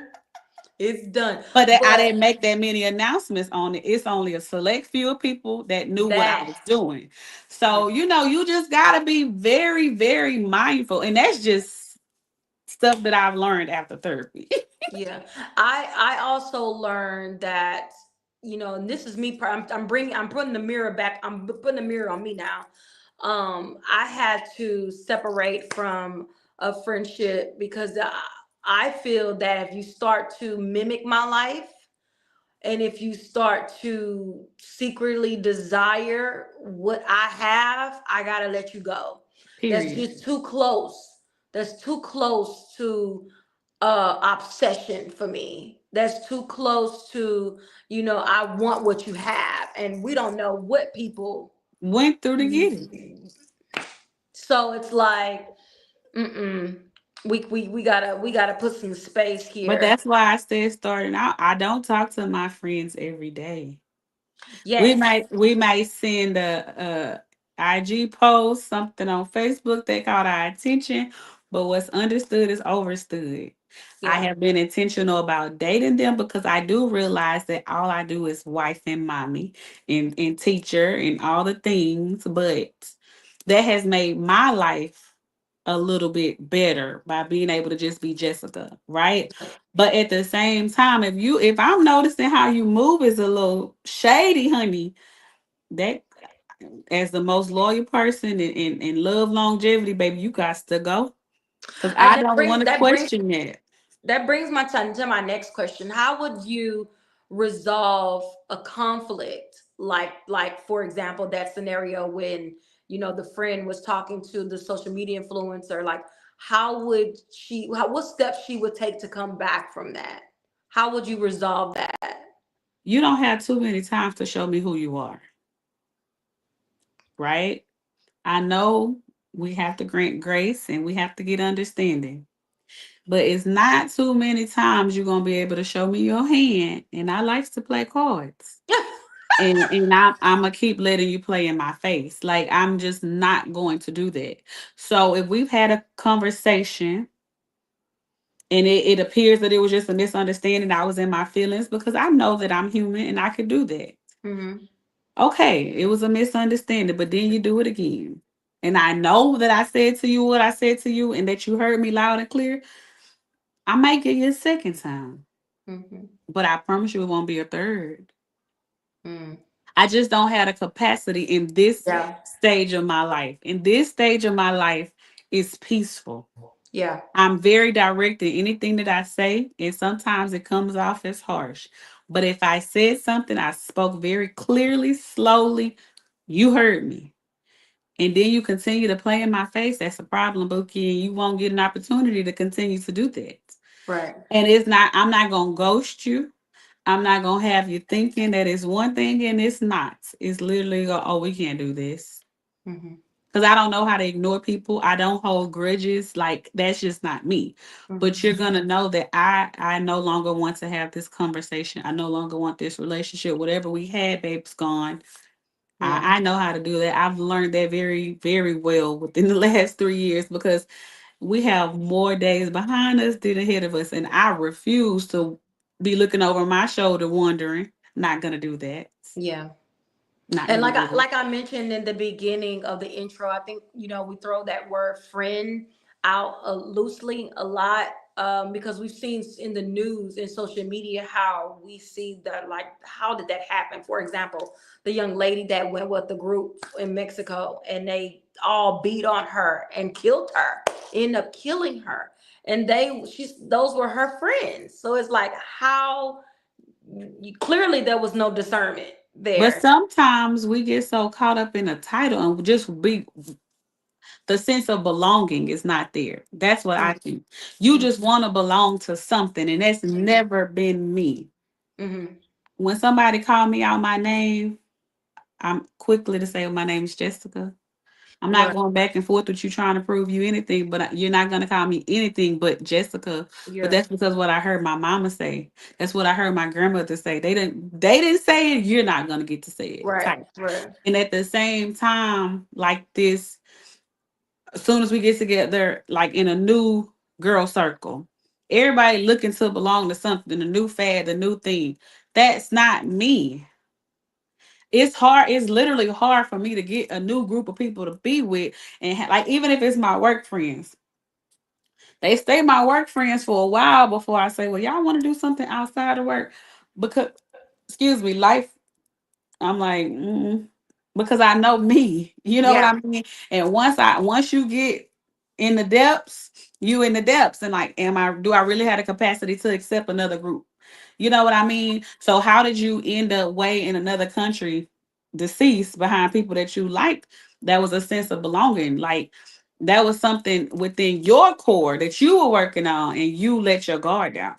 It's done. But I But didn't make that many announcements on it. It's only a select few of people that knew what I that, was doing. yeah, So, you just got to be very, very mindful. And that's just stuff that I've learned after therapy. yeah. I also learned that, and this is me. I'm putting the mirror back. I'm putting the mirror on me now. I had to separate from a friendship because I feel that if you start to mimic my life, and if you start to secretly desire what I have, I gotta let you go. That's Period. just too close. That's too close to obsession for me. That's too close to, I want what you have. And we don't know what people. Went through to get it. So it's like, mm-mm. We gotta put some space But here. that's why I said starting out, I don't talk to my friends every day. We Yes. might we might send a IG post, something on Facebook that caught our attention, but what's understood is overstood. I Yeah. have been intentional about dating them because I do realize that all I do is wife and mommy and teacher and all the things, but that has made my life a little bit better by being able to just be Jessica, right? But at the same time, if I'm noticing how you move is a little shady, honey, that as the most loyal person and love longevity, baby, you got to go. Because And I don't want to question that. that brings my time to my next question. How would you resolve a conflict, like for example that scenario when the friend was talking to the social media influencer? Like, what steps she would take to come back from that? How would you resolve that? You don't have too many times to show me who you are, right? I know we have to grant grace and we have to get understanding. But it's not too many times you're gonna be able to show me your hand. And I likes to play cards. And I'm gonna keep letting you play in my face. Like I'm just not going to do that. So if we've had a conversation and it appears that it was just a misunderstanding, I was in my feelings because I know that I'm human and I could do that. Hmm. Okay, it was a misunderstanding, but then you do it again. And I know that I said to you what I said to you and that you heard me loud and clear. I might give you a second time, Hmm. but I promise you it won't be a third. Mm. I just don't have the capacity in this Yeah. stage of my life. In this stage of my life, it's peaceful. Yeah. I'm very direct in anything that I say, and sometimes it comes off as harsh. But if I said something, I spoke very clearly, slowly. You heard me. And then you continue to play in my face. That's a problem, Bookie, and you won't get an opportunity to continue to do that. Right. And I'm not going to ghost you. I'm not gonna have you thinking that it's one thing and it's not. It's literally oh, we can't do this. Hmm. Because I don't know how to ignore people. I don't hold grudges. Like that's just not me. But you're Hmm. gonna know that I no longer want to have this conversation. I no longer want this relationship. Whatever we had, babe's gone. Yeah. I know how to do that. I've learned that very, very well within the last 3 years because we have more days behind us than ahead of us. And I refuse to be looking over my shoulder wondering. Not gonna do that. Yeah. Not And gonna do it. like I mentioned in the beginning of the intro, I think we throw that word friend out loosely a lot, because we've seen in the news and social media how we see that, like, how did that happen? For example, the young lady that went with the group in Mexico and they all beat on her and killed her, ended up killing her, and those were her friends. So it's like, how clearly there was no discernment But there. sometimes we get so caught up in a title and just be the sense of belonging is not there. That's what I think. You just want to belong to something, and that's never been me. Mm-hmm. When somebody call me out my name, I'm quickly to say, "Oh, my name is Jessica." I'm not Right. going back and forth with you trying to prove you anything, but you're not going to call me anything but Jessica. But Yeah. that's because what I heard my mama say. That's what I heard my grandmother say. They didn't say it, you're not going to get to say it. Right. Type. Right. And at the same time, like this, as soon as we get together, like in a new girl circle, everybody looking to belong to something, a new fad, a new thing. That's not me. It's hard. It's literally hard for me to get a new group of people to be with, and like even if it's my work friends, they stay my work friends for a while before I say, "Well, y'all want to do something outside of work?" Because, excuse me, life. I'm like, because I know me. You know what Yeah. I mean? And once you get in the depths, you in the depths, and like, do I really have the capacity to accept another group? You know what I mean? So how did you end up way in another country, deceased behind people that you like? That was a sense of belonging. Like that was something within your core that you were working on, and you let your guard down.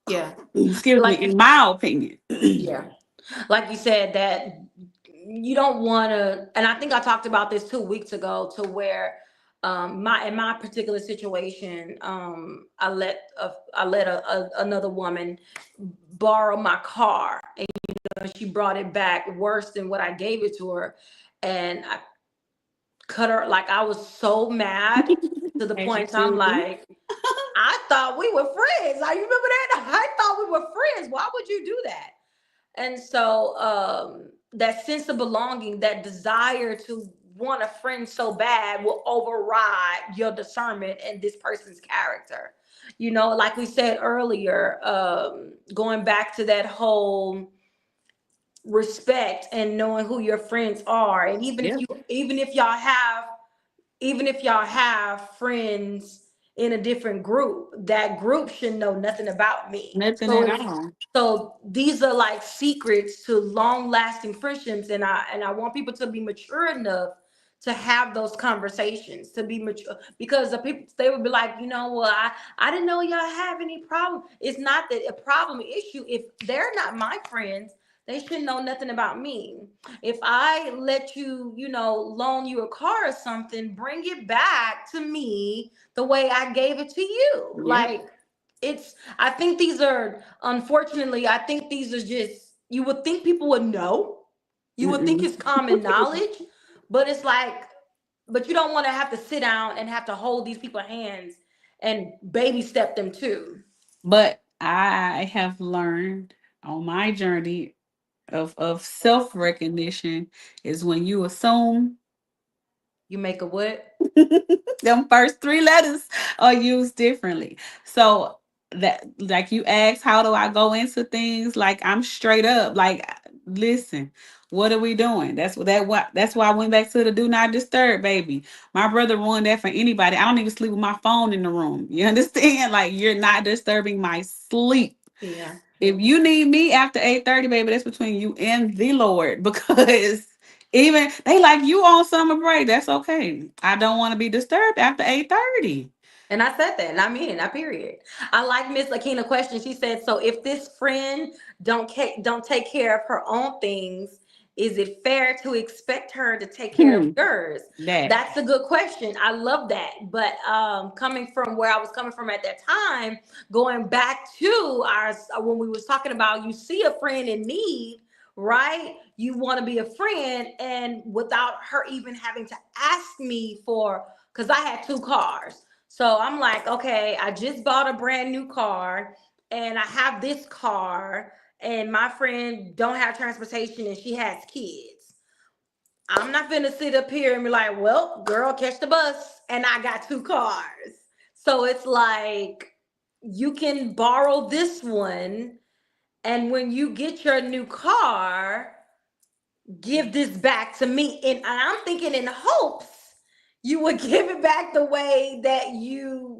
Yeah. Excuse me, Like in my opinion. yeah. Like you said that you don't want to, and I think I talked about this 2 weeks ago, to where my in my particular situation, I let another woman borrow my car, and she brought it back worse than what I gave it to her, and I cut her. Like, I was so mad, to the As you point I'm should be. like, I thought we were friends. Like, you remember that? I thought we were friends. Why would you do that? And so that sense of belonging, that desire to want a friend so bad, will override your discernment and this person's character. Like we said earlier, going back to that whole respect and knowing who your friends are. And Yeah. even if y'all have friends in a different group, that group should know nothing about me. Nothing So at it's all. so these are like secrets to long lasting friendships, and I want people to be mature enough to have those conversations, to be mature, because the people, they would be like, well, I didn't know y'all have any problem. It's not that a problem issue. If they're not my friends, they should know nothing about me. If I let you, loan you a car or something, bring it back to me the way I gave it to you. Yeah. Like, I think these are, unfortunately, I think these are just, you would think people would know. You would think Mm-mm. it's common knowledge, but it's like, but you don't want to have to sit down and have to hold these people's hands and baby step them too. But I have learned on my journey of self recognition is when you assume You make a what? them first three letters are used differently. So that, like you asked, how do I go into things? Like I'm straight up. Like, listen, what are we doing? That's why I went back to the do not disturb, baby. My brother ruined that for anybody. I don't even sleep with my phone in the room. You understand? Like you're not disturbing my sleep. Yeah. If you need me after 8:30, baby, that's between you and the Lord. Because even they like you on summer break. That's okay. I don't want to be disturbed after 8:30. And I said that, and I mean it. I period. I like Miss Lakina question. She said, "So if this friend don't take care of her own things, is it fair to expect her to take care of Hmm. yours?" That. That's a good question. I love that. But coming from where I was coming from at that time, going back to our, when we was talking about, you see a friend in need, right? You want to be a friend, and without her even having to ask me for, because I had two cars. So I'm like, okay, I just bought a brand new car and I have this car, and my friend don't have transportation and she has kids. I'm not finna sit up here and be like, well, girl, catch the bus. And I got two cars. So it's like, you can borrow this one. And when you get your new car, give this back to me. And I'm thinking in hopes you would give it back the way that I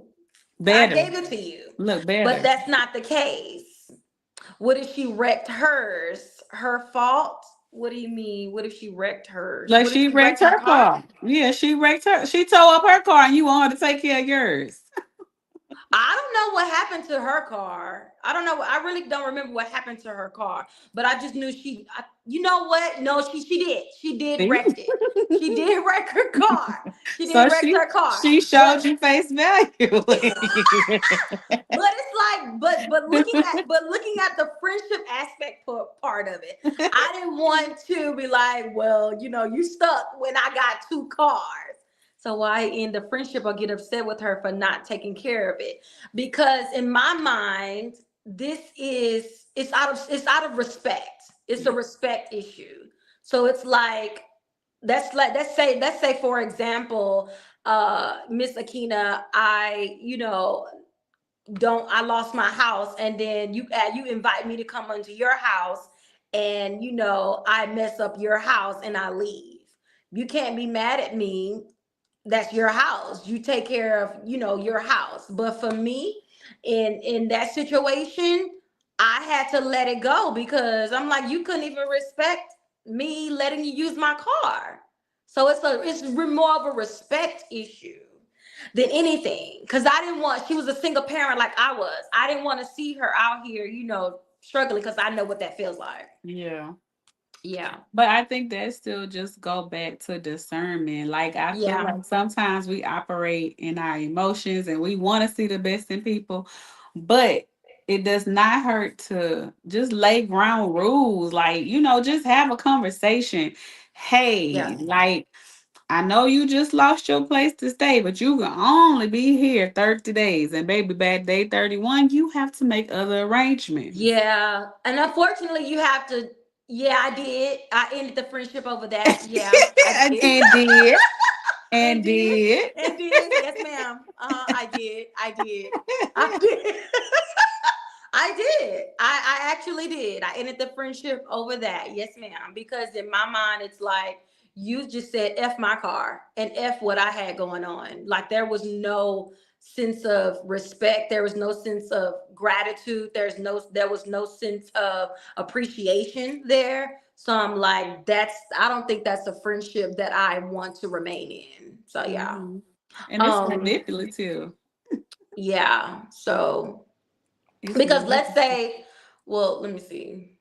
Better. gave it to you. Look But better. that's not the case. What if she wrecked hers? Her fault? What do you mean? What if she wrecked hers? Like What if she she wrecked wrecked her her car? car. Yeah, she wrecked her. She tore up her car and you want her to take care of yours. I don't know what happened to her car. I don't know. I really don't remember what happened to her car. But I just knew you know what? No, she did. She did See? wreck it. She did wreck her car. She did So wreck her car. she But showed you face value. but it's like, but looking at the friendship aspect part of it, I didn't want to be like, well, you stuck when I got two cars. So why end the friendship or get upset with her for not taking care of it? Because in my mind, it's out of respect. It's a respect issue. So it's like, let's say for example, Miss Akina, I lost my house, and then you invite me to come into your house, and I mess up your house and I leave. You can't be mad at me. That's your house. You take care of your house. But for me, in that situation, I had to let it go, because I'm like, you couldn't even respect me letting you use my car. So it's more of a respect issue than anything, because I didn't want she was a single parent like I was. I didn't want to see her out here struggling, because I know what that feels like. Yeah. Yeah. But I think that still just go back to discernment. Like I feel Yeah. like sometimes we operate in our emotions and we want to see the best in people, but it does not hurt to just lay ground rules. Like, just have a conversation. Hey, Yeah. like I know you just lost your place to stay, but you can only be here 30 days. And baby, bad day 31, you have to make other arrangements. Yeah. And unfortunately, you have to. Yeah, I did. I ended the friendship over that. Yeah, I and did. and did. And And did. did. And did. Yes, ma'am. I did. I did. I did. I did. I actually did. I ended the friendship over that. Yes, ma'am. Because in my mind, it's like, you just said F my car and F what I had going on. Like, there was no sense of respect. There was no sense of gratitude. There was no sense of appreciation there. So I'm like, I don't think that's a friendship that I want to remain in. So yeah. Mhm. And it's Um, manipulative. yeah. So It's because let's manipulative. say, well, let me see.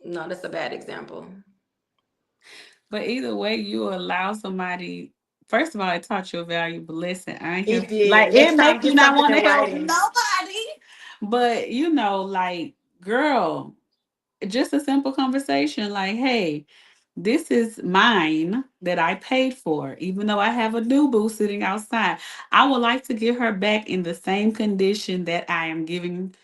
No, that's a bad example. But either way, you allow somebody. First of all, it taught you a valuable lesson. I ain't here It did. like it Next make time, you get not something want in to help writing. nobody. But like, girl, just a simple conversation like, hey, this is mine that I paid for, even though I have a new boo sitting outside. I would like to give her back in the same condition that I am giving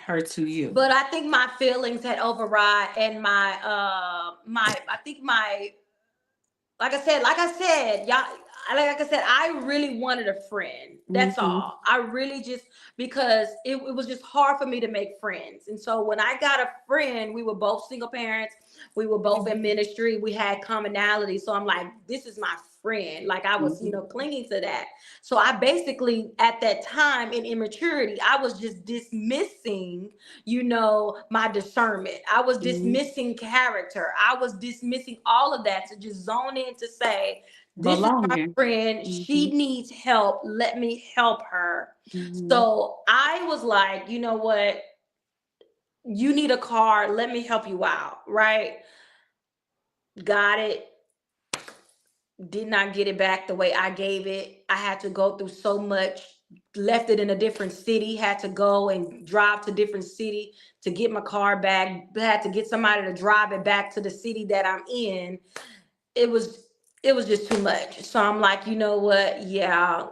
her to you. But I think my feelings had override, and I think my y'all, like I said, I really wanted a friend. That's Hmm. all. I really just, because it was just hard for me to make friends. And so when I got a friend, we were both single parents. We were both in ministry. We had commonality. So I'm like, this is my friend. Like, I was, Hmm. clinging to that. So I basically, at that time in immaturity, I was just dismissing, my discernment. I was Hmm. dismissing character. I was dismissing all of that to just zone in to say, this is my Belonging. friend. Hmm. She needs help. Let me help her. Hmm. So I was like, you know what? You need a car. Let me help you out. Right? Got it. Did not get it back the way I gave it. I had to go through so much, left it in a different city, had to go and drive to different city to get my car back, had to get somebody to drive it back to the city that I'm in. It was just too much. So I'm like, you know what? Yeah,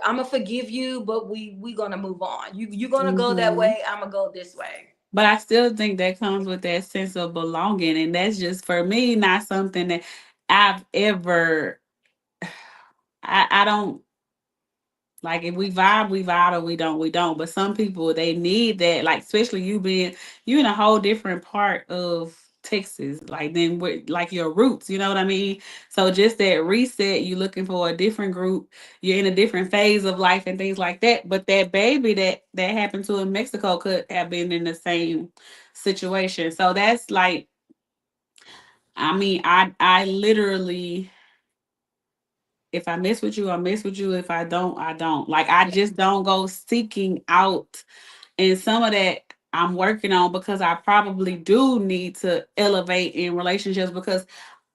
I'm gonna forgive you, but we gonna move on. You're gonna go that Hmm. way, I'm gonna go this way. But I still think that comes with that sense of belonging. And that's just for me, not something that I've ever I don't like. If we vibe, or we don't. But some people, they need that, like especially you in a whole different part of Texas, like then with like your roots, you know what I mean? So just that reset, you looking for a different group, you're in a different phase of life and things like that. But that baby that happened to in Mexico could have been in the same situation. So that's like, I mean, I literally, if I mess with you, I mess with you. If I don't, I don't. Like I Yeah. just don't go seeking out. And some of that I'm working on because I probably do need to elevate in relationships, because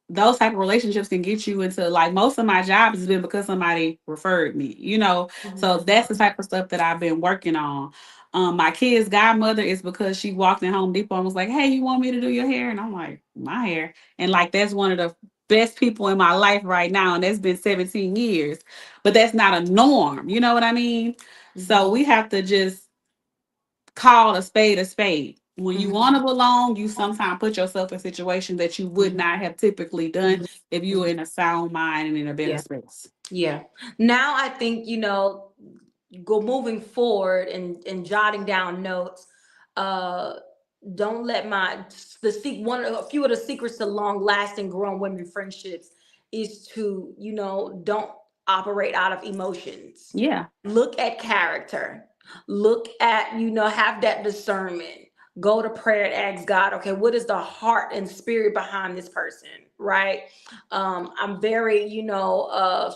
those type of relationships can get you into, like, most of my jobs has been because somebody referred me, you know. So Mhm. that's the type of stuff that I've been working on. My kid's godmother is because she walked in Home Depot and was like, "Hey, you want me to do your hair?" And I'm like, "My hair?" And like that's one of the best people in my life right now, and that's been 17 years. But that's not a norm, you know what I mean? So Mhm. we have to just call a spade a spade. When you want Mhm. to belong, you sometimes put yourself in situations that you would Mhm. not have typically done if you were Mhm. in a sound mind and in a better Yeah. space. Yeah. Now I think, go moving forward and jotting down notes. Uh, don't let my the seek one a few of the secrets to long lasting growing women friendships is to, don't operate out of emotions. Yeah. Look at character. Look at, have that discernment. Go to prayer and ask God, okay, what is the heart and spirit behind this person, right? I'm very,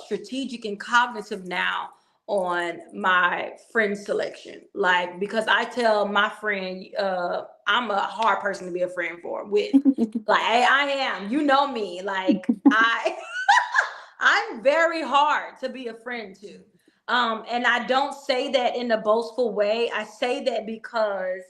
strategic and cognitive now on my friend selection. Like, because I tell my friend, I'm a hard person to be a friend for with. Like, I am. You know me. Like, I'm very hard to be a friend to. And I don't say that in a boastful way. I say that because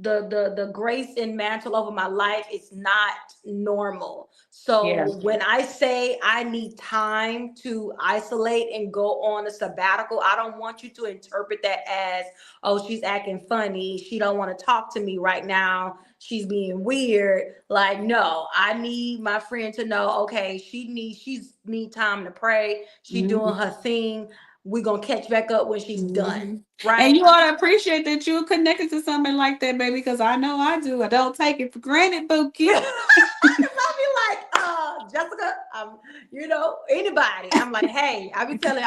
the grace and mantle over my life is not normal. Yeah. So when I say I need time to isolate and go on a sabbatical, I don't want you to interpret that as, oh, she's acting funny. She don't want to talk to me right now. She's being weird. Like, no, I need my friend to know, okay, she's need time to pray. She doing Hmm. her thing. We're gonna catch back up when she's done. Hmm. And Right? you ought to appreciate that you're connected to something like that, baby, because I know I do. I don't take it for granted, Bookie. I'll be like, Jessica, anybody. I'm like, hey, I be telling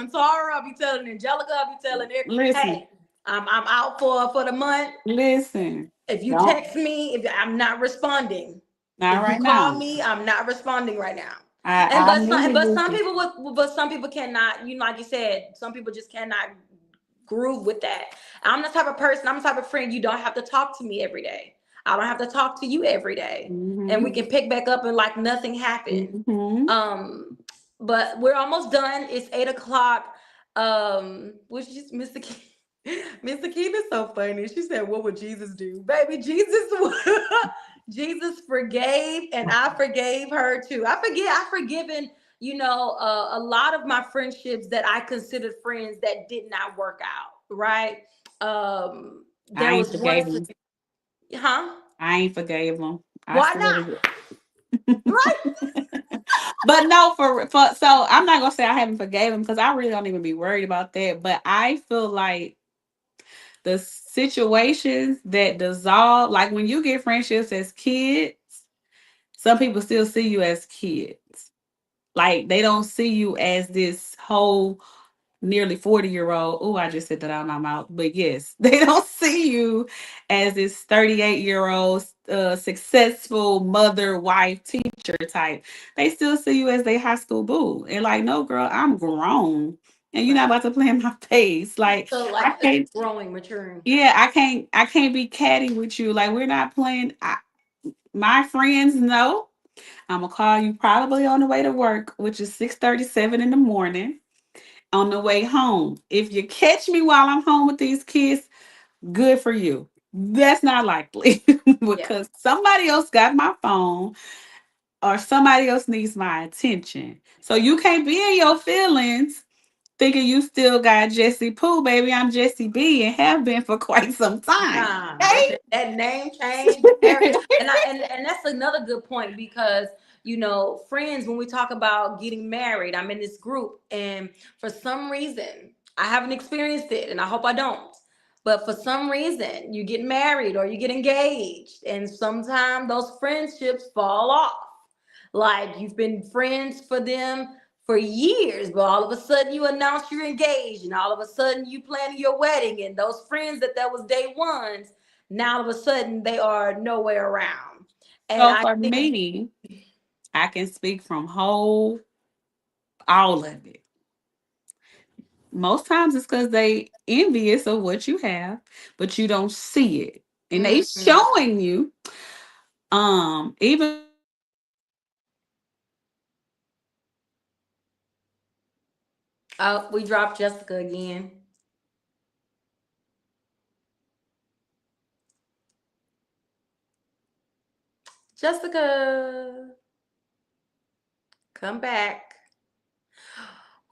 Tara, I be telling Angelica, I be telling her, Listen, hey, I'm out for the month. listen. If you Don't, text me, if I'm not responding. not If you right call now. me, I'm not responding right now. And I knew you, some Bookie. people but some people cannot, like you said, some people just cannot groove with that. I'm the type of person, I'm the type of friend you don't have to talk to me every day. I don't have to talk to you every day. And we Hmm. can pick back up and like nothing happened. Hmm. Um, but we're almost done. It's 8 o'clock. Which is Mr. King. Mr. King is so funny. She said, "What would Jesus do, baby? Jesus, Jesus forgave, and I forgave her too. I've forgiven, a lot of my friendships that I considered friends that did not work out. Right? I There ain't was one, forgave him. huh? I ain't forgave him. I Why still not? do. Right? But no, for so I'm not gonna say I haven't forgave him, because I really don't even be worried about that. But I feel like the situations that dissolve, like when you get friendships as kids, some people still see you as kids. Like they don't see you as this whole nearly 40-year-old. Oh, I just said that out of my mouth. But yes, they don't see you as this 38-year-old successful mother, wife, teacher type. They still see you as their high school boo. And like, no, girl, I'm grown. And you're not Right. about to play in my face. Like, So like I can't, growing, maturing. yeah, I can't be catty with you. Like, we're not playing. My friends know I'm gonna call you probably on the way to work, which is 6:37 in the morning, on the way home. If you catch me while I'm home with these kids, good for you. That's not likely Yeah. because somebody else got my phone or somebody else needs my attention. So you can't be in your feelings Thinking you still got Jesse Pooh, baby. I'm Jesse B and have been for quite some time. Nah, Okay? that name change, and that's another good point because friends. When we talk about getting married, I'm in this group, and for some reason, I haven't experienced it, and I hope I don't. But for some reason, you get married or you get engaged, and sometimes those friendships fall off. Like you've been friends for them for years, but all of a sudden you announce you're engaged, and all of a sudden you planning your wedding, and those friends that was day ones, now all of a sudden they are nowhere around. And So I for think, me, I can speak from whole all of it. Most times it's because they envious of what you have, but you don't see it. And they mm, showing you, even oh, we dropped Jessica again. Jessica, come back.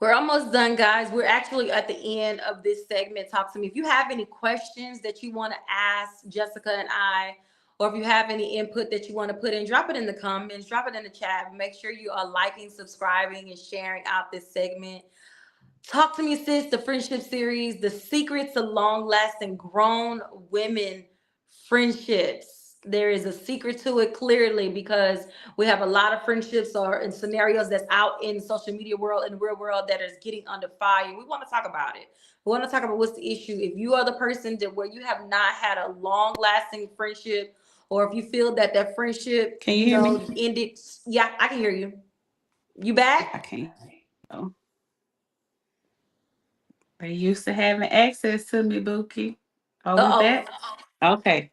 We're almost done, guys. We're actually at the end of this segment. Talk to me. If you have any questions that you want to ask Jessica and I, or if you have any input that you want to put in, drop it in the comments, drop it in the chat. Make sure you are liking, subscribing, and sharing out this segment. Talk to me, sis, the friendship series, the secrets of long lasting grown women friendships. There is a secret to it clearly because we have a lot of friendships or in scenarios that's out in the social media world and the real world that is getting under fire. We want to talk about it. We want to talk about what's the issue. If you are the person that where you have not had a long lasting friendship, or if you feel that that friendship, can you hear me? ended. Yeah, I can hear you. You I back? can't. Oh, they used to having access to me, Bookie. Are Uh we oh. back? Okay.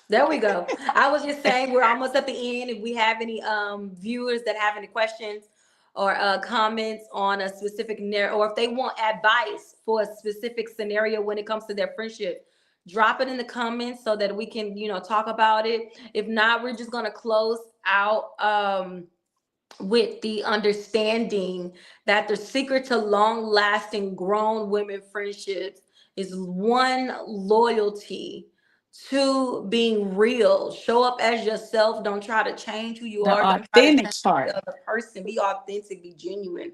There we go. I was just saying we're almost at the end. If we have any viewers that have any questions or comments on a specific or if they want advice for a specific scenario when it comes to their friendship, drop it in the comments so that we can talk about it. If not, we're just gonna close out. With the understanding that the secret to long lasting grown women friendships is one, loyalty, two, being real. Show up as yourself. Don't try to change who you The are. Don't try to authentic change the part. other person. Be authentic, be genuine.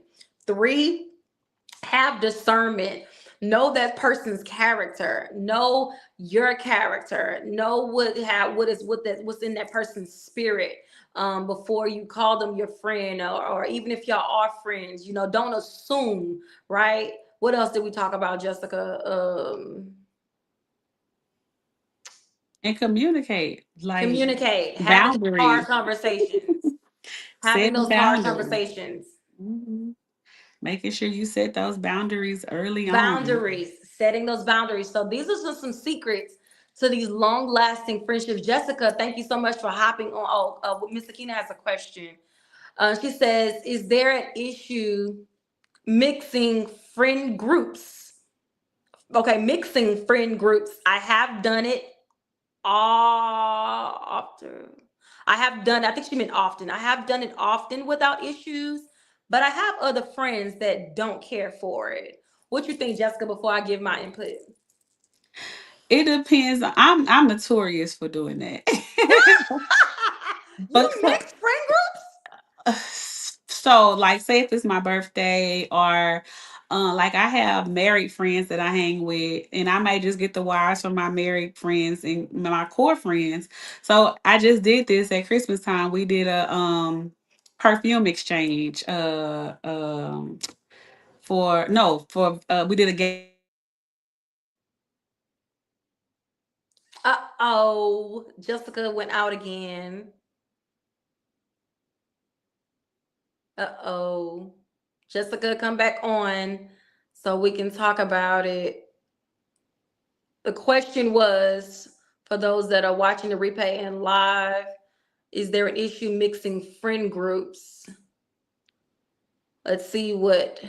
Three, have discernment. Know that person's character. Know your character. Know what's in that person's spirit. Before you call them your friend, or even if y'all are friends, don't assume, right? What else did we talk about, Jessica? And communicate like Communicate, having hard boundaries, conversations, having setting those hard boundaries. conversations. Mhm. Making sure you set those boundaries early on. Boundaries, setting those boundaries. So these are just some secrets to these long-lasting friendships. Jessica, thank you so much for hopping on. Oh, Miss Akina has a question. She says, "Is there an issue mixing friend groups?" Okay, mixing friend groups. I have done it often. I have done. I think she meant often. I have done it often without issues, but I have other friends that don't care for it. What you think, Jessica? Before I give my input. It depends. I'm notorious for doing that. You Because mix friend groups? so like say if it's my birthday or like I have married friends that I hang with and I may just get the wires from my married friends and my core friends. So I just did this at Christmas time. We did a perfume exchange for no for we did a Uh-oh. Jessica went out again. Uh-oh. Jessica, come back on so we can talk about it. The question was, for those that are watching the replay and live, is there an issue mixing friend groups? Let's see what.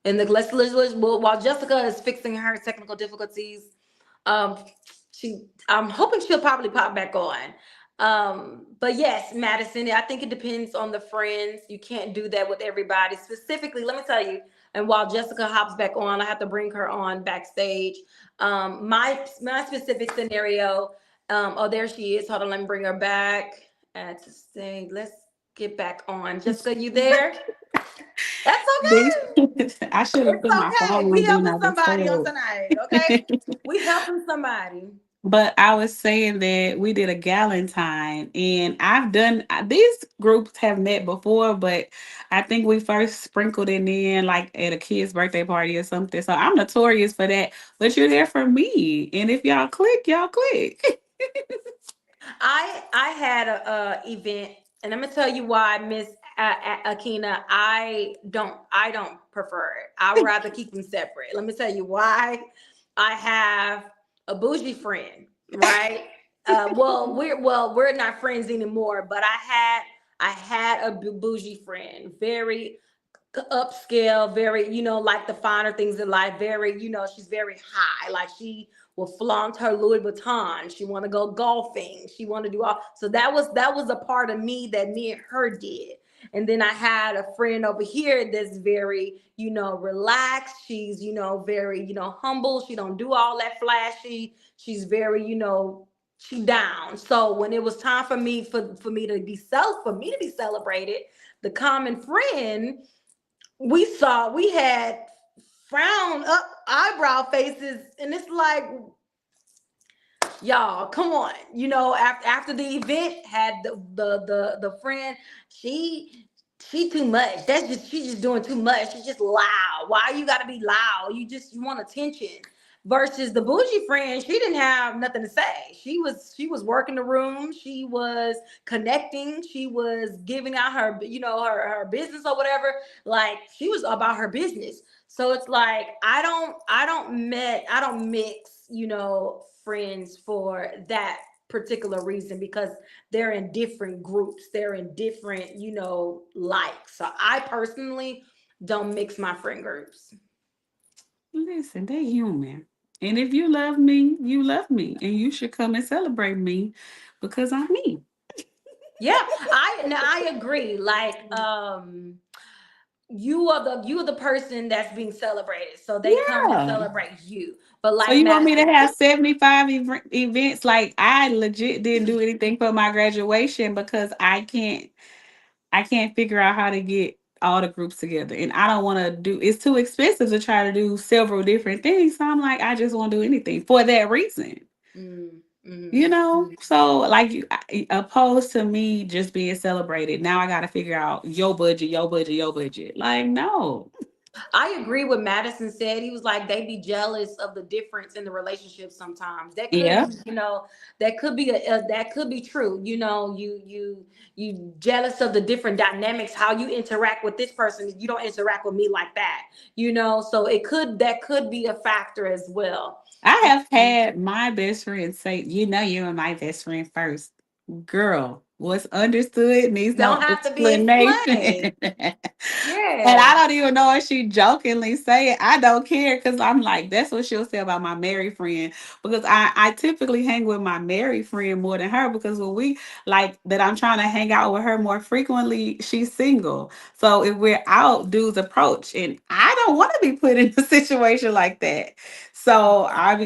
And let's well, while Jessica is fixing her technical difficulties, um, I'm hoping she'll probably pop back on. But yes, Madison, I think it depends on the friends. You can't do that with everybody. Specifically, let me tell you, And while Jessica hops back on, I have to bring her on backstage. My specific scenario. Oh, there she is. Hold on, let me bring her back. Add to stage. Let's get back on. Jessica, you there? That's okay. I should have It's put my okay. phone We on do helping not somebody on disturb. tonight. Okay, we helping somebody. But I was saying that we did a Galentine, and I've done these groups have met before, but I think we first sprinkled it in like at a kid's birthday party or something. So I'm notorious for that. But you're there for me, and if y'all click, y'all click. I had a event, and I'm gonna tell you why, Miss Akina. I don't prefer it. I would rather keep them separate. Let me tell you why. I have a bougie friend, right? We're not friends anymore, but I had a bougie friend, very upscale, very, like the finer things in life, very, she's very high. Like she will flaunt her Louis Vuitton. She want to go golfing. She want to do all. So that was a part of me that me and her did. And then I had a friend over here that's very, relaxed. She's, very, humble. She don't do all that flashy. She's very, she down. So when it was time for me to be celebrated, the common friend, we had frown up eyebrow faces, and it's like, y'all, come on. After the event, had the friend, she too much. She's just doing too much. She's just loud. Why you gotta be loud? You want attention. Versus the bougie friend, she didn't have nothing to say. She was working the room. She was connecting. She was giving out her, her business or whatever. Like she was about her business. So it's like I don't mix, friends for that particular reason, because they're in different groups. They're in different, likes. So I personally don't mix my friend groups. Listen, they human. And if you love me, you love me. And you should come and celebrate me because I'm me. Yeah, I agree. Like, you are the person that's being celebrated, so they come to Yeah. celebrate you. But So like you want me to Madison, have 75 events? Like I legit didn't do anything for my graduation because I can't figure out how to get all the groups together. And I don't want to do it's too expensive to try to do several different things. So I'm like, I just won't do anything for that reason. mm, You mm. know, so like opposed to me just being celebrated. Now I got to figure out your budget, your budget, your budget. Like, no, I agree with Madison said. He was like they be jealous of the difference in the relationship sometimes. That could yeah, be, that could be true. You jealous of the different dynamics, how you interact with this person. You don't interact with me like that. So that could be a factor as well. I have had my best friend say, you know, you were my best friend first. Girl, what's understood needs Don't no have to be explanation. explained. And Yeah. I don't even know if she jokingly say it. I don't care because I'm like, that's what she'll say about my married friend. Because I typically hang with my married friend more than her because when we like that I'm trying to hang out with her more frequently, she's single. So if we're out, dudes approach. And I don't want to be put in a situation like that. So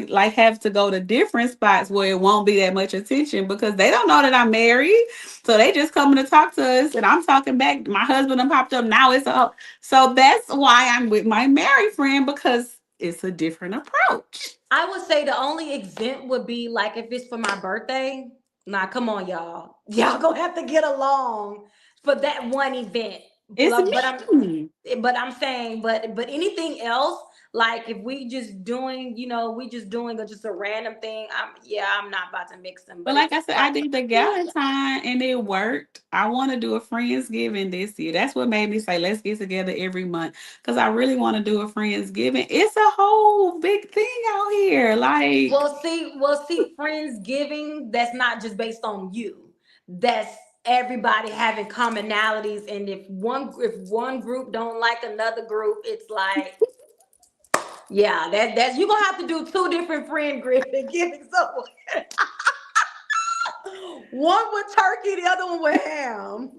like have to go to different spots where it won't be that much attention because they don't know that I'm married. So they just coming to talk to us and I'm talking back. My husband done popped up. Now it's up. So that's why I'm with my married friend because it's a different approach. I would say the only exempt would be like if it's for my birthday. Nah, come on, y'all. Y'all gonna have to get along for that one event. It's But me. I'm saying, but anything else, like if we just doing just a random thing. I'm not about to mix them. But But if like I it's said, I like, did the Galentine and it worked. I want to do a Friendsgiving this year. That's what made me say, let's get together every month. Because I really want to do a Friendsgiving. It's a whole big thing out here. Like, well, see, Friendsgiving, that's not just based on you. That's everybody having commonalities. And if one group don't like another group, it's like, yeah, that's you're gonna have to do two different friend giving someone. One with turkey, the other one with ham.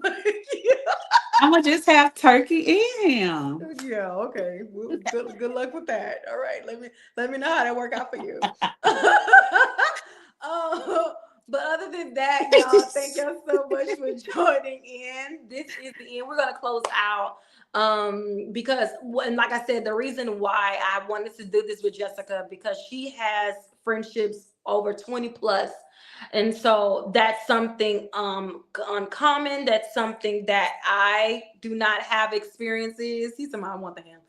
I'm gonna just have turkey and ham. Yeah, okay. Well, good luck with that. All right, let me know how that work out for you. But other than that, y'all, thank y'all so much for joining in. This is the end. We're gonna close out because when, like I said, the reason why I wanted to do this with Jessica because she has friendships over 20 plus, and so that's something uncommon. That's something that I do not have experiences. He's somebody I want the him.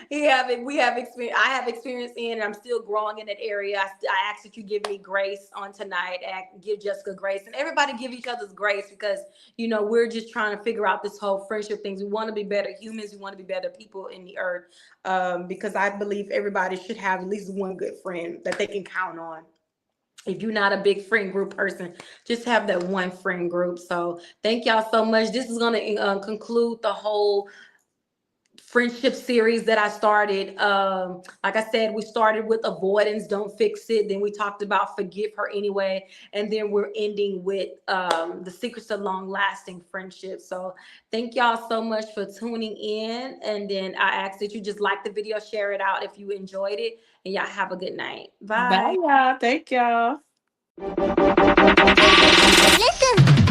He have it. We have experience. I have experience in, and I'm still growing in that area. I ask that you give me grace on tonight. Give Jessica grace, and everybody give each other's grace because we're just trying to figure out this whole friendship things. We want to be better humans. We want to be better people in the earth. Because I believe everybody should have at least one good friend that they can count on. If you're not a big friend group person, just have that one friend group. So thank y'all so much. This is going to conclude the whole friendship series that I started. Like I said, we started with avoidance, don't fix it. Then we talked about forgive her anyway. And then we're ending with the secrets of long lasting friendships. So thank y'all so much for tuning in. And then I ask that you just like the video, share it out if you enjoyed it. And y'all have a good night. Bye, Bye. y'all. Thank y'all. Listen.